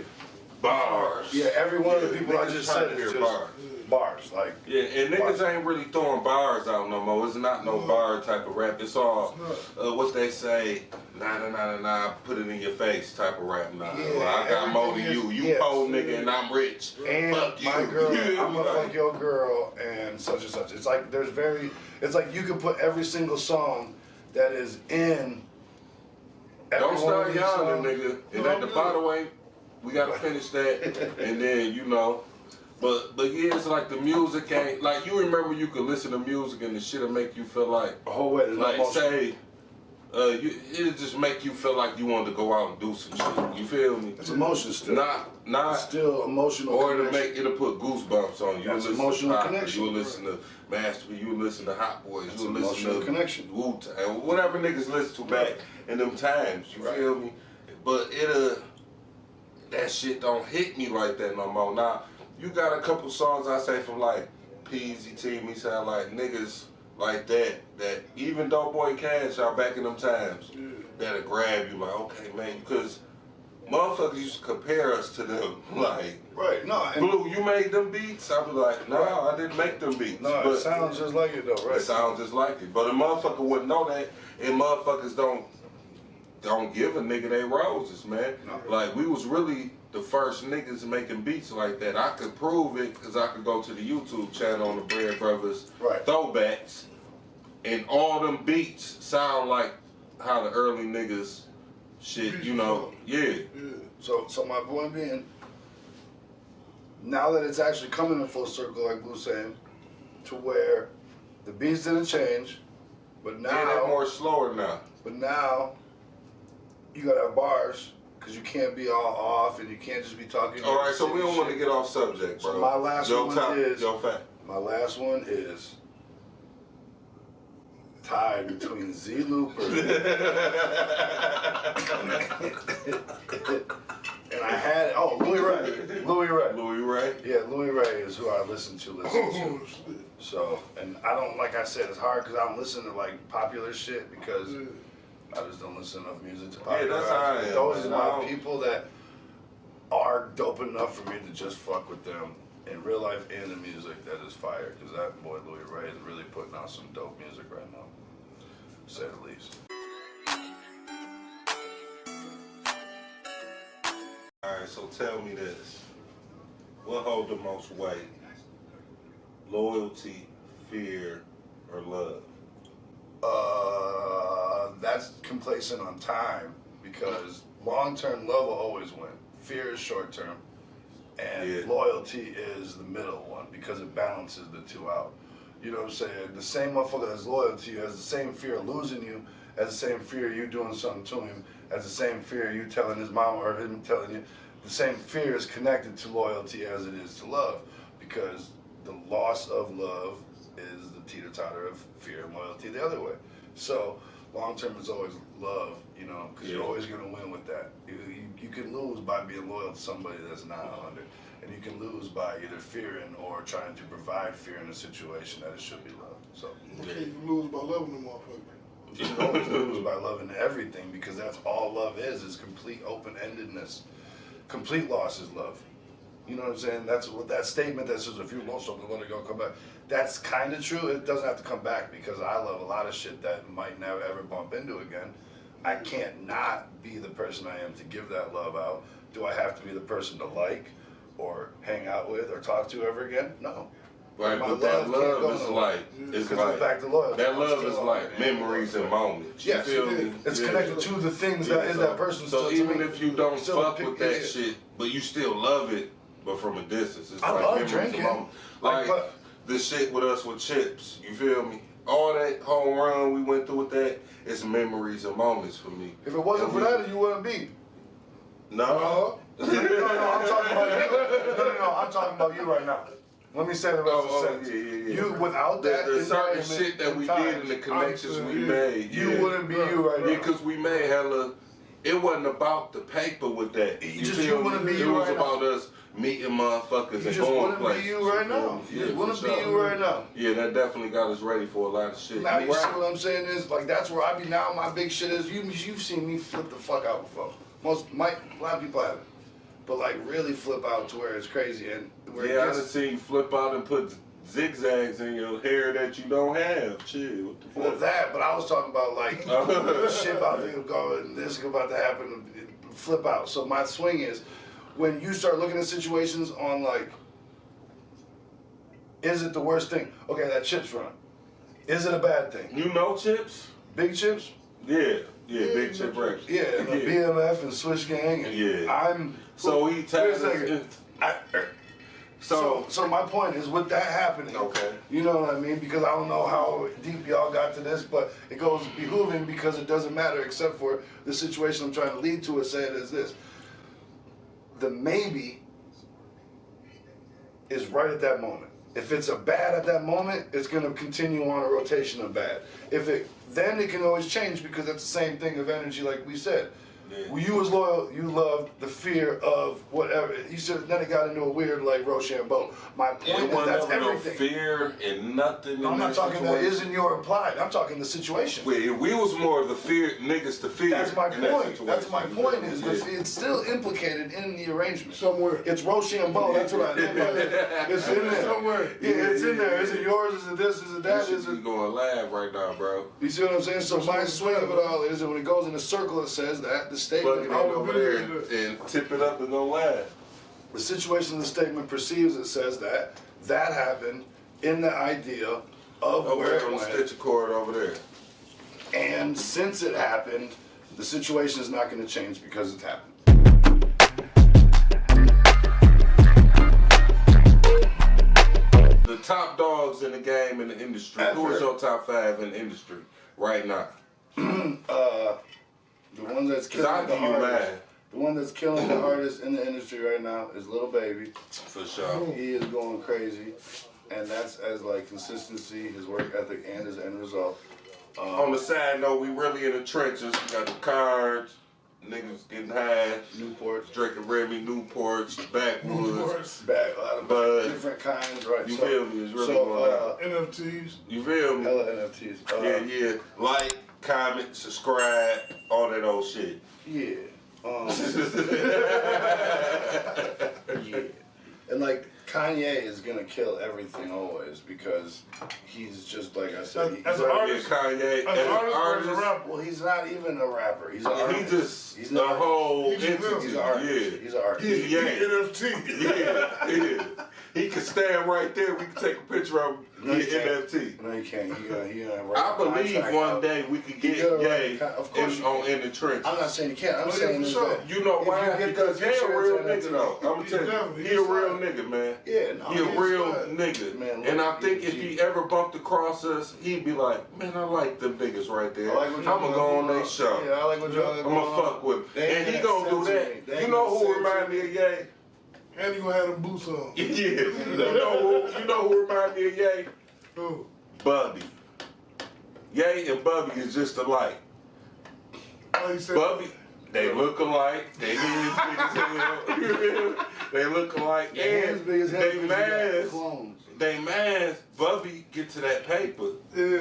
bars.
Yeah, every one of the people I
niggas
just
trying
said
to
is
hear
just
bars.
bars. Like,
Yeah, and niggas
bars.
ain't really throwing bars out no more. It's not no bar type of rap. It's all, what they say, nah, put it in your face type of rap now.
Yeah,
Well, I got more than you. You
yes.
poor nigga and I'm rich.
And
Fuck you.
my girl,
Yeah,
I'm gonna
like-
fuck your girl and such and such. It's like it's like you can put every single song that is in. every
Don't
one of
start
these
yawning,
songs.
nigga. And at the bottom way, we gotta finish that, and then you know. But yeah, it's like the music ain't like you remember you could listen to music and the shit'll make you feel like
Oh wait, there's no
like
motion.
say it'll just make you feel like you want to go out and do some shit. You feel me?
It's emotion still.
Not
It's still emotional.
or
connection.
it'll put goosebumps on you.
That's
You'll listen
emotional
to Papa,
connection.
you'll listen to Master P, you'll listen to Hot Boys,
That's
you'll listen
emotional
to
connection.
Wu-Tang, whatever niggas listen to back in them times. You
Right.
feel me? But that shit don't hit me like that no more. Now you got a couple songs I say from like Peasy Team, he sound like niggas like that even though Boy Cash out back in them times that'll grab you like okay man because motherfuckers used to compare us to them like
Right, no, and
Blue, you made them beats? I be like, no, I didn't make them beats.
no,
but
it sounds just like it though, right?
it sounds just like it. But a motherfucker wouldn't know that, and motherfuckers don't give a nigga they roses, man.
No.
Like, we was really the first niggas making beats like that. I could prove it, because I could go to the YouTube channel on the BreadBrovaz
Right.
throwbacks, and all them beats sound like how the early niggas shit, you know, yeah.
So my point being, now that it's actually coming in full circle, like Blue's saying, to where the beats didn't change, but
Yeah, they're
now,
more slower now.
you gotta have bars because you can't be all off and you can't just be talking.
All right, so we don't want to
shit.
get off subject, bro.
So my last one is-
Yo, fact.
My last one is tied between Z Looper and I had Louis Ray.
Louis Ray.
Yeah, Louis Ray is who I listen to.
Oh, shit.
So, and I don't, like I said, it's hard because I don't listen to like popular shit because I just don't listen to enough music to popular.
that's how I am,
Those
man.
are
I
my
don't-
people that are dope enough for me to just fuck with them in real life and the music that is fire. Because that boy Louis Ray is really putting out some dope music right now, to say the least.
Alright, so tell me this. What hold the most weight? Loyalty, fear, or love?
That's complacent on time because long-term love will always win. Fear is short-term, And loyalty is the middle one because it balances the two out. You know what I'm saying? The same motherfucker that's loyal to you has the same fear of losing you, has the same fear of you doing something to him, has the same fear of you telling his mama or him telling you. The same fear is connected to loyalty as it is to love, because the loss of love is the teeter-totter of fear and loyalty the other way. So long term is always love, you know, because you're always going to win with that. You can lose by being loyal to somebody that's not under, and you can lose by either fearing or trying to provide fear in a situation that it should be loved. So
Okay, you lose by loving the motherfucker.
you can always lose by loving everything, because that's all love is complete open-endedness. Complete loss is love. You know what I'm saying? That's what that statement that says if you lost something, let it go, come back. That's kind of true. It doesn't have to come back, because I love a lot of shit that might never ever bump into again. I can't not be the person I am to give that love out. Do I have to be the person to like or hang out with or talk to ever again? No.
Right,
My
but that
love
love is like,
it's back to loyalty.
that love is like memories and moments.
Yes,
You feel me?
it's connected to the things that is that person.
So even if you don't
still
fuck with that shit, but you still love it, but from a distance. It's
I
like
love
memories and
drinking.
moments. Like the shit with us with chips, you feel me? All that home run we went through with that, it's memories and moments for me.
If it wasn't for that, you wouldn't be.
No.
No, I'm talking about you. No, I'm talking about you right now. Let me say the rest of the sentence. You, without that,
the certain
environment
shit that we
and
did and the connections we made.
you wouldn't be you right now.
Yeah, because we made hella. It wasn't about the paper with that.
You wouldn't be
it
you
was
right
about
now.
us meeting motherfuckers
You
and
just
going
wouldn't
places.
be you right now. You just wouldn't be you right now.
Yeah, that definitely got us ready for a lot of shit.
Now you see what I'm saying is, like, that's where I be now. My big shit is, you've seen me flip the fuck out before. A lot of people haven't. But like really flip out to where it's crazy and where
I done seen you flip out and put zigzags in your hair that you don't have. Chill. What the fuck?
Well, that, but I was talking about like shit about to go and this is about to happen, flip out. So my swing is when you start looking at situations on like, is it the worst thing? Okay, that chips run. Is it a bad thing?
You know chips?
Big chips?
Yeah, big chip records.
Yeah, and the BMF and Swish Gang. And
So he tagged us.
So my point is, with that happening, you know what I mean? Because I don't know how deep y'all got to this, but it goes behooving because it doesn't matter except for the situation I'm trying to lead to. It said is this: the maybe is right at that moment. If it's a bad at that moment, it's going to continue on a rotation of bad. Then it can always change because it's the same thing of energy, like we said. When you was loyal, you loved the fear of whatever. You said then it got into a weird like Rochambeau. My point is that's everything.
No fear and nothing.
I'm not talking that isn't your applied. I'm talking the situation.
We was more of the fear niggas to fear.
That's my point.
That
That's my point. Is it's still implicated in the arrangement
Somewhere.
It's Rochambeau. That's what I mean by that. It's in there
Somewhere.
Yeah, it's in there. Is it yours? Is it this? Is it that?
Is it going live right now, bro?
You see what I'm saying? So my swing of it all is that when it goes in a circle, it says that the statement.
Plug it over there and tip it up and go live.
The situation the statement perceives, it says that happened in the idea of where it
on the
went.
stitcher cord over there.
And since it happened, the situation is not going to change because it's happened.
The top dogs in the game in the industry. Who is your top 5 in the industry right now?
The one that's killing the artist. The one that's killing the artist in the industry right now is Lil Baby.
For sure.
He is going crazy, and that's as like consistency, his work ethic, and his end result.
On the side note, we really in the trenches. We got the cards, niggas getting high,
Newports,
drinking Remy, Newports, backwoods,
but different kinds, right?
You feel me? It's really going out.
NFTs.
You feel me?
Hella NFTs.
Yeah. Like, comment, subscribe, all that old shit.
Yeah. Yeah. And like Kanye is gonna kill everything always because he's just like I said.
As an artist,
Kanye, as an artist,
or as a rapper?
Well, he's not even a rapper. He's an artist.
He's the whole
He's
entity.
He's an artist.
Yeah.
He's an artist.
He's NFT.
Yeah. He can stand right there. We can take a picture of him.
No, you can't.
NFT.
No, you can't. He
I believe one day we could get Ye in the trenches.
I'm not saying you can't. I'm saying is that
You know why? Because he a real nigga though. I'm gonna tell you, he a real nigga, man.
Yeah, no,
he a real nigga.
Man,
and I think if he ever bumped across us, he'd be like, man, I like them niggas right there. I'm gonna go on their show.
Yeah, I like what y'all.
I'm gonna fuck with him. And he gonna do that. You know who remind me of Ye?
And he gonna have them boots on.
Yeah. You know who remind me of Ye?
Who?
Bubby. Ye and Bubby is just alike.
Oh, you said
Bubby, they look alike. They head as big as hell. They look alike. And they mask. Bubby get to that paper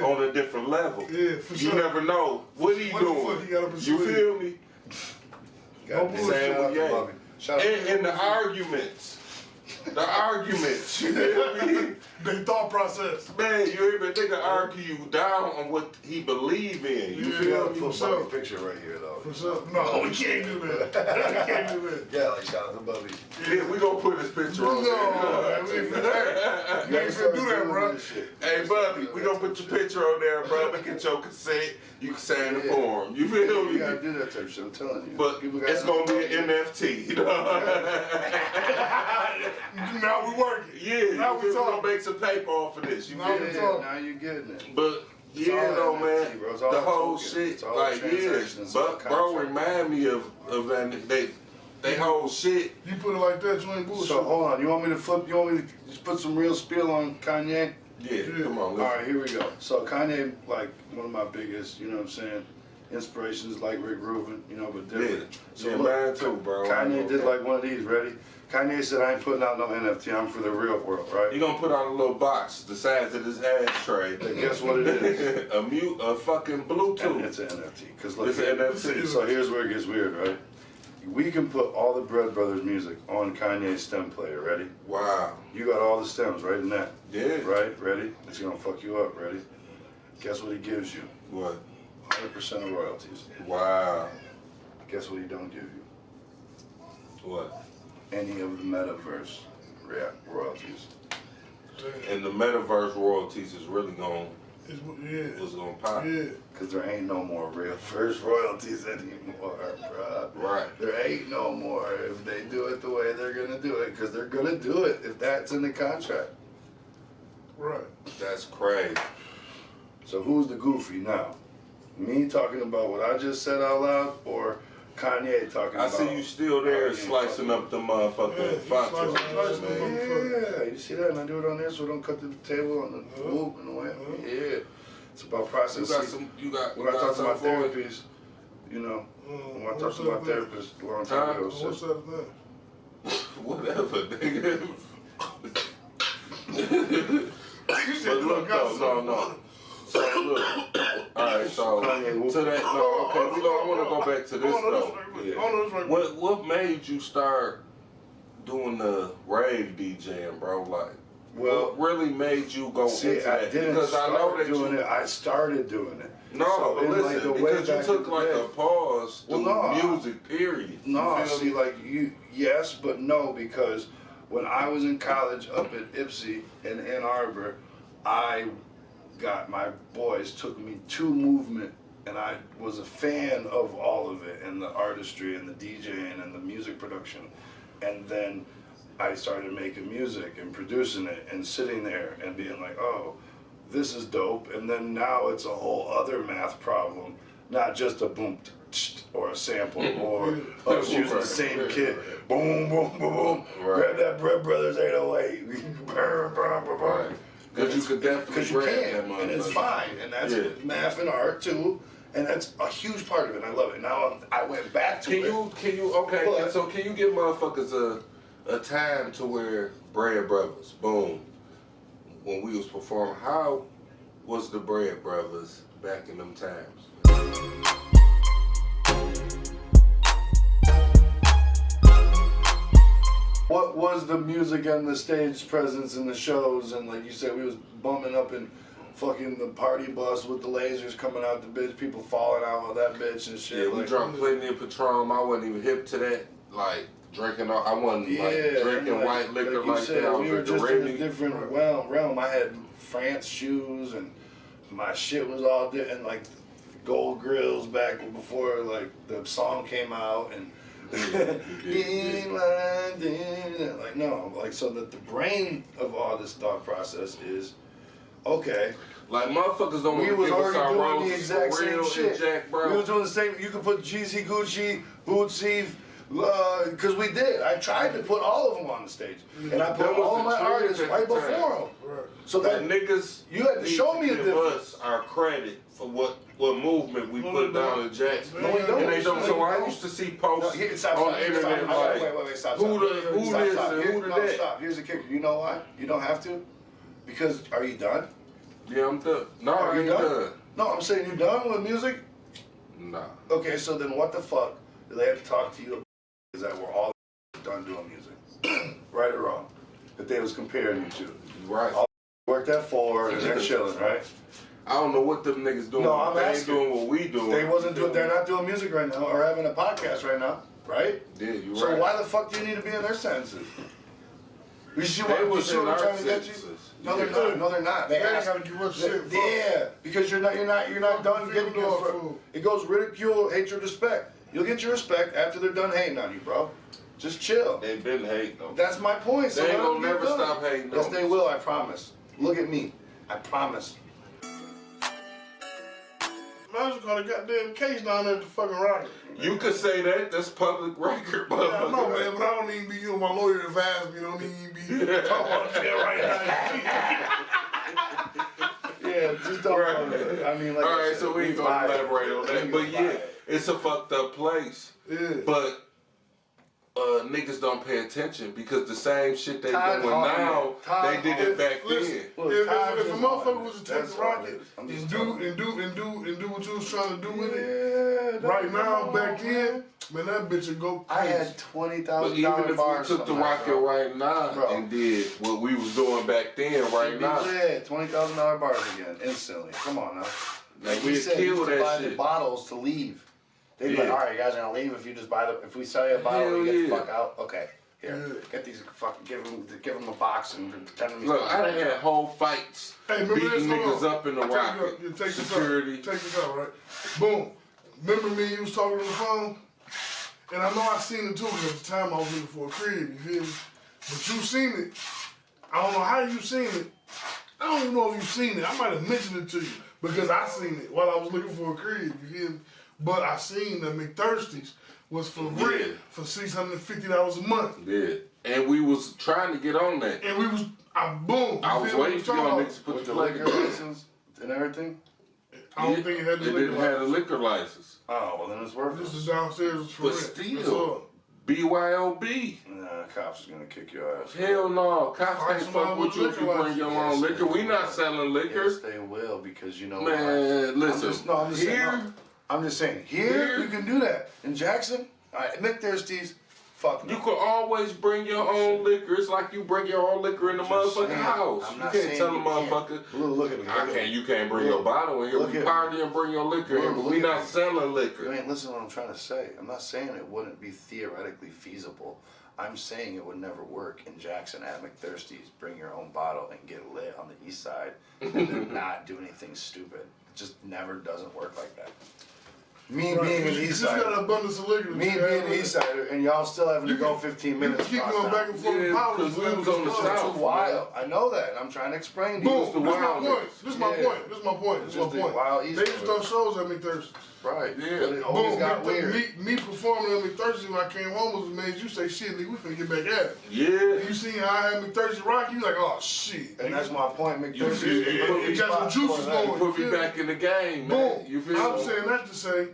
on a different level.
Yeah, for sure.
You never know what he doing. You feel me? Same with Ye. And the arguments. The arguments, you feel me?
They thought process.
Man, you hear me? Nigga argue you down on what he believe in. You feel me?
Put Bubby's picture right here, though.
For sure. No, we can't do that. We can't do that.
Yeah, like shout out to Bubby.
Yeah, we gonna put his picture on there.
We ain't finna do that, bro.
Hey, Bubby, we gonna put your picture on there, bro. Get your consent. You can sign the form. You feel me?
You gotta do that type of shit, I'm telling you.
But it's gonna be an NFT, you know?
Now we working.
Yeah,
now we
gonna make some paper off of this. You feel me?
Now you getting it.
But yeah, though, man, the whole shit, like, yeah, but bro, remind me of that. They whole shit.
You put it like that, you ain't bullshit.
So hold on, you want me to just put some real spiel on Kanye?
Yeah, come on.
All right, here we go. So Kanye, like one of my biggest, you know what I'm saying, inspirations, like Rick Rubin, you know, but different.
Yeah,
so
yeah,
look,
mine too, bro.
Kanye did like one of these. Ready? Kanye said, "I ain't putting out no NFT. I'm for the real world." Right?
You gonna put out a little box the size of this ashtray?
And guess what it is?
a fucking Bluetooth.
And it's an NFT. Cause look,
it's an NFT.
So here's where it gets weird, right? We can put all the Bread Brothers music on Kanye's stem player. Ready?
Wow.
You got all the stems right in that.
Yeah.
Right? Ready? It's gonna fuck you up. Ready? Guess what he gives you?
What?
100% of royalties.
Wow.
Guess what he don't give you?
What?
Any of the metaverse royalties.
And the metaverse royalties is really gonna pop.
Yeah.
Cause there ain't no more real first royalties anymore, bro.
Right.
There ain't no more if they do it the way they're gonna do it, cause they're gonna do it if that's in the contract.
Right.
That's crazy.
So who's the goofy now? Me talking about what I just said out loud, or Kanye talking about?
I see you still there slicing up the motherfucking fonts.
Yeah, you see that? And I do it on there so we don't cut the table on the whoop and the way. Yeah. It's about process.
You got
when I talked to my therapist, you know, when I talked to my therapist a long time ago,
what's that thing?
Whatever, nigga.
You said
look, no. So look, alright, so to that, no, okay, I want to go back to this though. What made you start doing the rave DJing, bro? Like, what really made you go into that?
Because I know that doing it. I started doing it.
No, so but listen, because you took like a pause to music, period.
No, see, like yes, but no, because when I was in college up at Ipsy in Ann Arbor, my boys took me to movement, and I was a fan of all of it, and the artistry and the DJing and the music production. And then I started making music and producing it and sitting there and being like, oh, this is dope. And then now it's a whole other math problem, not just a boom or a sample or us using the same kit. Boom, boom, boom, boom. Grab that Bread Brothers 808.
Right. Because you could definitely grab that motherfucker.
And it's fine. And that's math and art too. And that's a huge part of it. I love it. Now I went back to it.
Can you give motherfuckers a time to where Bread Brothers, boom, when we was performing, how was the Bread Brothers back in them times?
What was the music and the stage presence and the shows? And like you said, we was bumming up in fucking the party bus with the lasers coming out the bitch, people falling out of that bitch and shit.
Yeah, we drunk plenty of Patron. I wasn't even hip to that. Like, drinking. I wasn't like drinking white liquor like that. I was
we were just in a
Caribbean.
different realm. I had France shoes and my shit was all different, and like gold grills back before like the song came out and in London, like no, like so that the brain of all this thought process is okay.
Like motherfuckers don't want
We
to
was
give us
already
our
doing the
roses
exact
for real
same
and
shit.
Jack, bro.
We was doing the same. You could put Jeezy, Gucci, Bootsy, because we did. I tried to put all of them on the stage, and I put
That was
all
the
my
trend
artists
at
right
the time.
before them.
Right.
So
That
that
niggas,
you had to
need
show me a
give
difference.
us our credit for what movement we put down in Jackson.
No, we don't.
And they don't.
No,
So
we
I
don't.
used to see posts
No, stop,
on
stop,
the internet
stop,
like,
wait, stop,
who
stop.
this
Stop,
and
stop.
who
No,
that?
stop. Here's the kicker. You know why? You don't have to, because are you done?
Yeah, I'm done. No,
Are
I
you
ain't
done?
done.
No, I'm saying you're done with music.
Nah.
Okay, so then what the fuck do they have to talk to you about? Is that we're all done doing music, right or wrong? That they was comparing you to.
Right.
All worked at 4 and they're chilling, right?
I don't know what them niggas doing.
No, I'm
they ain't
asking.
doing what we doing.
They wasn't doing. They're not doing music right now or having a podcast right now, right?
Yeah, you
So
right.
why the fuck do you need to be in their senses? You see
They
what,
was in
I'm
our
trying to get you?
senses.
No, they're not. No, they're not. They
They ain't
ask.
gotta give us shit. Fuck.
Yeah, because you're not done
Fucking
getting
feel
your.
no fool.
It goes ridicule, hatred, respect. You'll get your respect after they're done hating on you, bro. Just chill.
They been hating them.
That's my point. So
They ain't
let
gonna
them get
never
done.
stop hating
Yes,
on
they
us.
will. I promise. Look at me. I promise.
Might as well call a goddamn case down there at the fucking rocket.
You could say that. That's public record,
Yeah, I know,
motherfucker.
man, but I don't even be, you know, my lawyer advised me, don't even be talking about that right now.
Yeah, just don't.
Right.
I mean, like.
All
I
right,
said,
so we ain't gonna
buy it.
elaborate on that.
We
But
buy
yeah,
it.
it's a fucked up place.
Yeah.
But niggas don't pay attention because the same shit they
Todd
doing
Harmon.
now,
Todd
they did it back
Listen,
then.
Look,
if
Todd
a
just
motherfucker
on
was
it.
to take
That's
the
all it
rocket
is. I'm
and
just
do
telling
what you was trying to do with it,
Yeah,
right now,
no,
back
man.
then, man, that bitch would go
I
crazy.
had $20,000
But even if we
bars
took the
somewhere,
rocket
bro.
right now
Bro.
and did what we was doing back then right
It'd
now,
be lit. $20,000 bars again, instantly. Come on now.
like
He
we
said he
kill
used to
that
buy the
shit.
bottles to leave. They'd be
Yeah.
like, all right, you guys are gonna leave if you just buy the. If we sell you a bottle,
Hell
you get the
yeah.
fuck out. Okay, here,
Yeah.
get these fucking give them a box and pretend them.
Look, I done had whole fights
Hey, remember
beating
this? Hold
niggas
on.
up in the
I'll take
rocket.
you up. You take this
Security.
out. Take this out, right? Boom. Remember me? You was talking on the phone, and I know I seen it too. Because at the time I was looking for a crib. You feel me? But you seen it. I don't know how you seen it. I don't even know if you seen it. I might have mentioned it to you because I seen it while I was looking for a crib. You feel me? But I seen that McThirsty's was for rent
Yeah.
for $650 a month,
Yeah. And we was trying to get on that.
and we was boom.
I
you
was
feel me?
waiting for y'all niggas to put
with
the
the liquor
liquor.
license and everything.
I don't think it had the
It
liquor
didn't have a
license.
liquer license.
Oh well, then it's
This
worthless.
is downstairs for
But
rent.
still.
That's all.
BYOB.
Nah, cops is gonna kick your ass.
Hell no. Cops
Find
can't
somebody
fuck
with
with you if you
liquor
bring your
license.
own
Yes,
liquor. We not selling liquor.
Yes, they will because you know
Man,
why.
listen.
I'm just saying.
Here,
No, I'm just saying. Here you can do that. In Jackson, McThirsty's, fuck no.
you could always bring your own liquor. It's like you bring your own liquor in the
Just
motherfucking
saying.
house.
I'm
You
not
can't
saying
tell a
you can't.
motherfucker,
Look at me.
I can't, you can't bring your bottle in here.
Look
We
at
party and bring your liquor in, but
Look
we
at
not
me.
selling
You
liquor.
ain't listening to what I'm trying to say. I'm not saying it wouldn't be theoretically feasible. I'm saying it would never work in Jackson at McThirsty's. Bring your own bottle and get lit on the east side and then not do anything stupid. It just never doesn't work like that. Me
Right.
being an
You
east
just got an
sider.
abundance of liquor.
Me being an east sider and y'all still having to go 15
You
minutes.
keep
across
going
town.
back and forth
Yeah,
with powers.
because we was on the
Boom.
south.
Too wild. I know that. And I'm trying to explain to you.
the
Boom. This my
wild
point.
niggas.
This is my
Yeah.
point. This is my point. This is my
Just the
point.
wild east
They used to
of it.
throw shows at McThirsty's.
Right.
Yeah.
But it always
Boom.
got weird.
Me performing at McThirsty's when I came home was made you say, shit, nigga, we finna get back at it.
Yeah.
You see how I had McThirsty's rock, you like, oh, shit.
And that's my point.
You
McThirsty's
feel-
the
you
perfect
got some
spot
juices
for that.
going.
Put me back in the game, man.
Boom.
You feel
I'm
me?
saying that to say,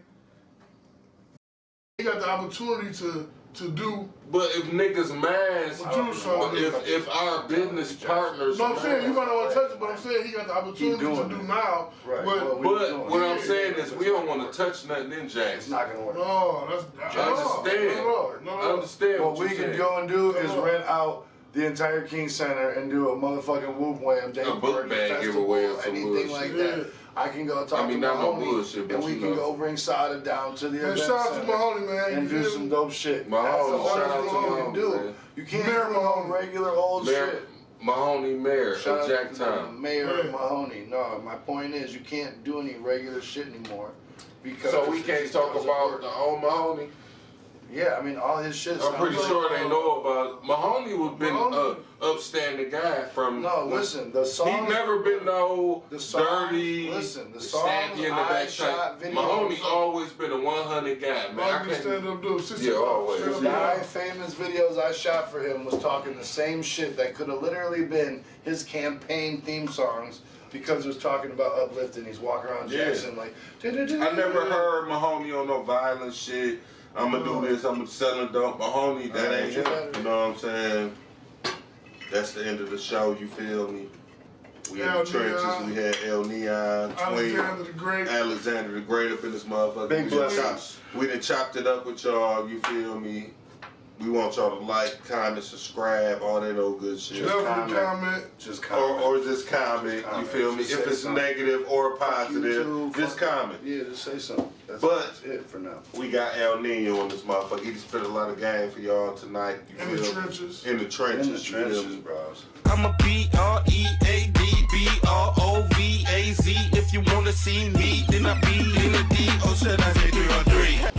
he got the opportunity to do.
But if niggas mass,
What you was trying to do.
if our business partners,
No, I'm saying you might not want to touch it, but I'm saying he got the opportunity
doing
to
it.
do now.
Right.
But
Well, we-
but what I'm saying is we don't want to touch nothing in
It's
Jackson.
not gonna work.
no, that's
I understand.
No.
I understand
What
what
we
you're
can
saying.
go and do is rent out the entire King Center and do a motherfucking whoop wham day
A book
party
bag
festival,
giveaway or some
anything
bullshit.
like
Yeah.
that. I can go talk to
not no
Mahoney,
bullshit, but
and we
you
can
know.
go bring Sada down to the
Man,
event
shout out to
center
Mahoney, man.
and
You
do
feel
some
me?
dope shit.
Mahoney,
That's the
shout out
only
to
thing you
Mahoney,
can do.
man.
You can't
Mayor
do no
Mahoney.
regular old
Mayor
shit.
Mahoney, mayor
Shout
of
out to
Jacktown.
Mayor
Yeah.
Mahoney. No, my point is you can't do any regular shit anymore. Because
So we
it
can't
just
talk
doesn't
about
work.
the old Mahoney.
Yeah, I mean all his shit.
I'm pretty sure they know about Mahoney. Was been
Mahoney.
upstanding guy from.
No, listen, the song.
He never been no
The song-
dirty,
listen, the songs
standing in the
I
back
shot
type.
videos
Mahoney
of-
always been a 100 guy, man. I
Like
can't.
stand up, dude.
Yeah, always.
The 9 famous videos I shot for him was talking the same shit that could have literally been his campaign theme songs because it was talking about uplifting. He's walking around
Yeah.
Jackson like.
I never heard Mahoney on no violent shit. I'm gonna do this. I'm gonna sell a dope. Mahoney, that ain't him. You know what I'm saying? That's the end of the show. You feel me? We in the
El
trenches.
Neon.
We had El Neon,
Alexander the Great.
Alexander the Great up in this motherfucker.
Big
we done
blessings.
We done chopped it up with y'all. You feel me? We want y'all to like, comment, subscribe, all that old good shit.
Definitely comment.
Just comment.
Or just comment. You
comment.
feel me?
Just
If
say
it's
something.
negative or positive,
YouTube,
just
fuck-
comment.
Yeah, just say something. That's it for now.
We got El Nino on this motherfucker. He just spit a lot of game for y'all tonight. You
In the
feel me?
trenches.
In the trenches.
In the
you feel
trenches,
me?
bros.
I'm a BreadBrovaz. If you wanna see me, then I be in the D. Or should I say 3 on 3?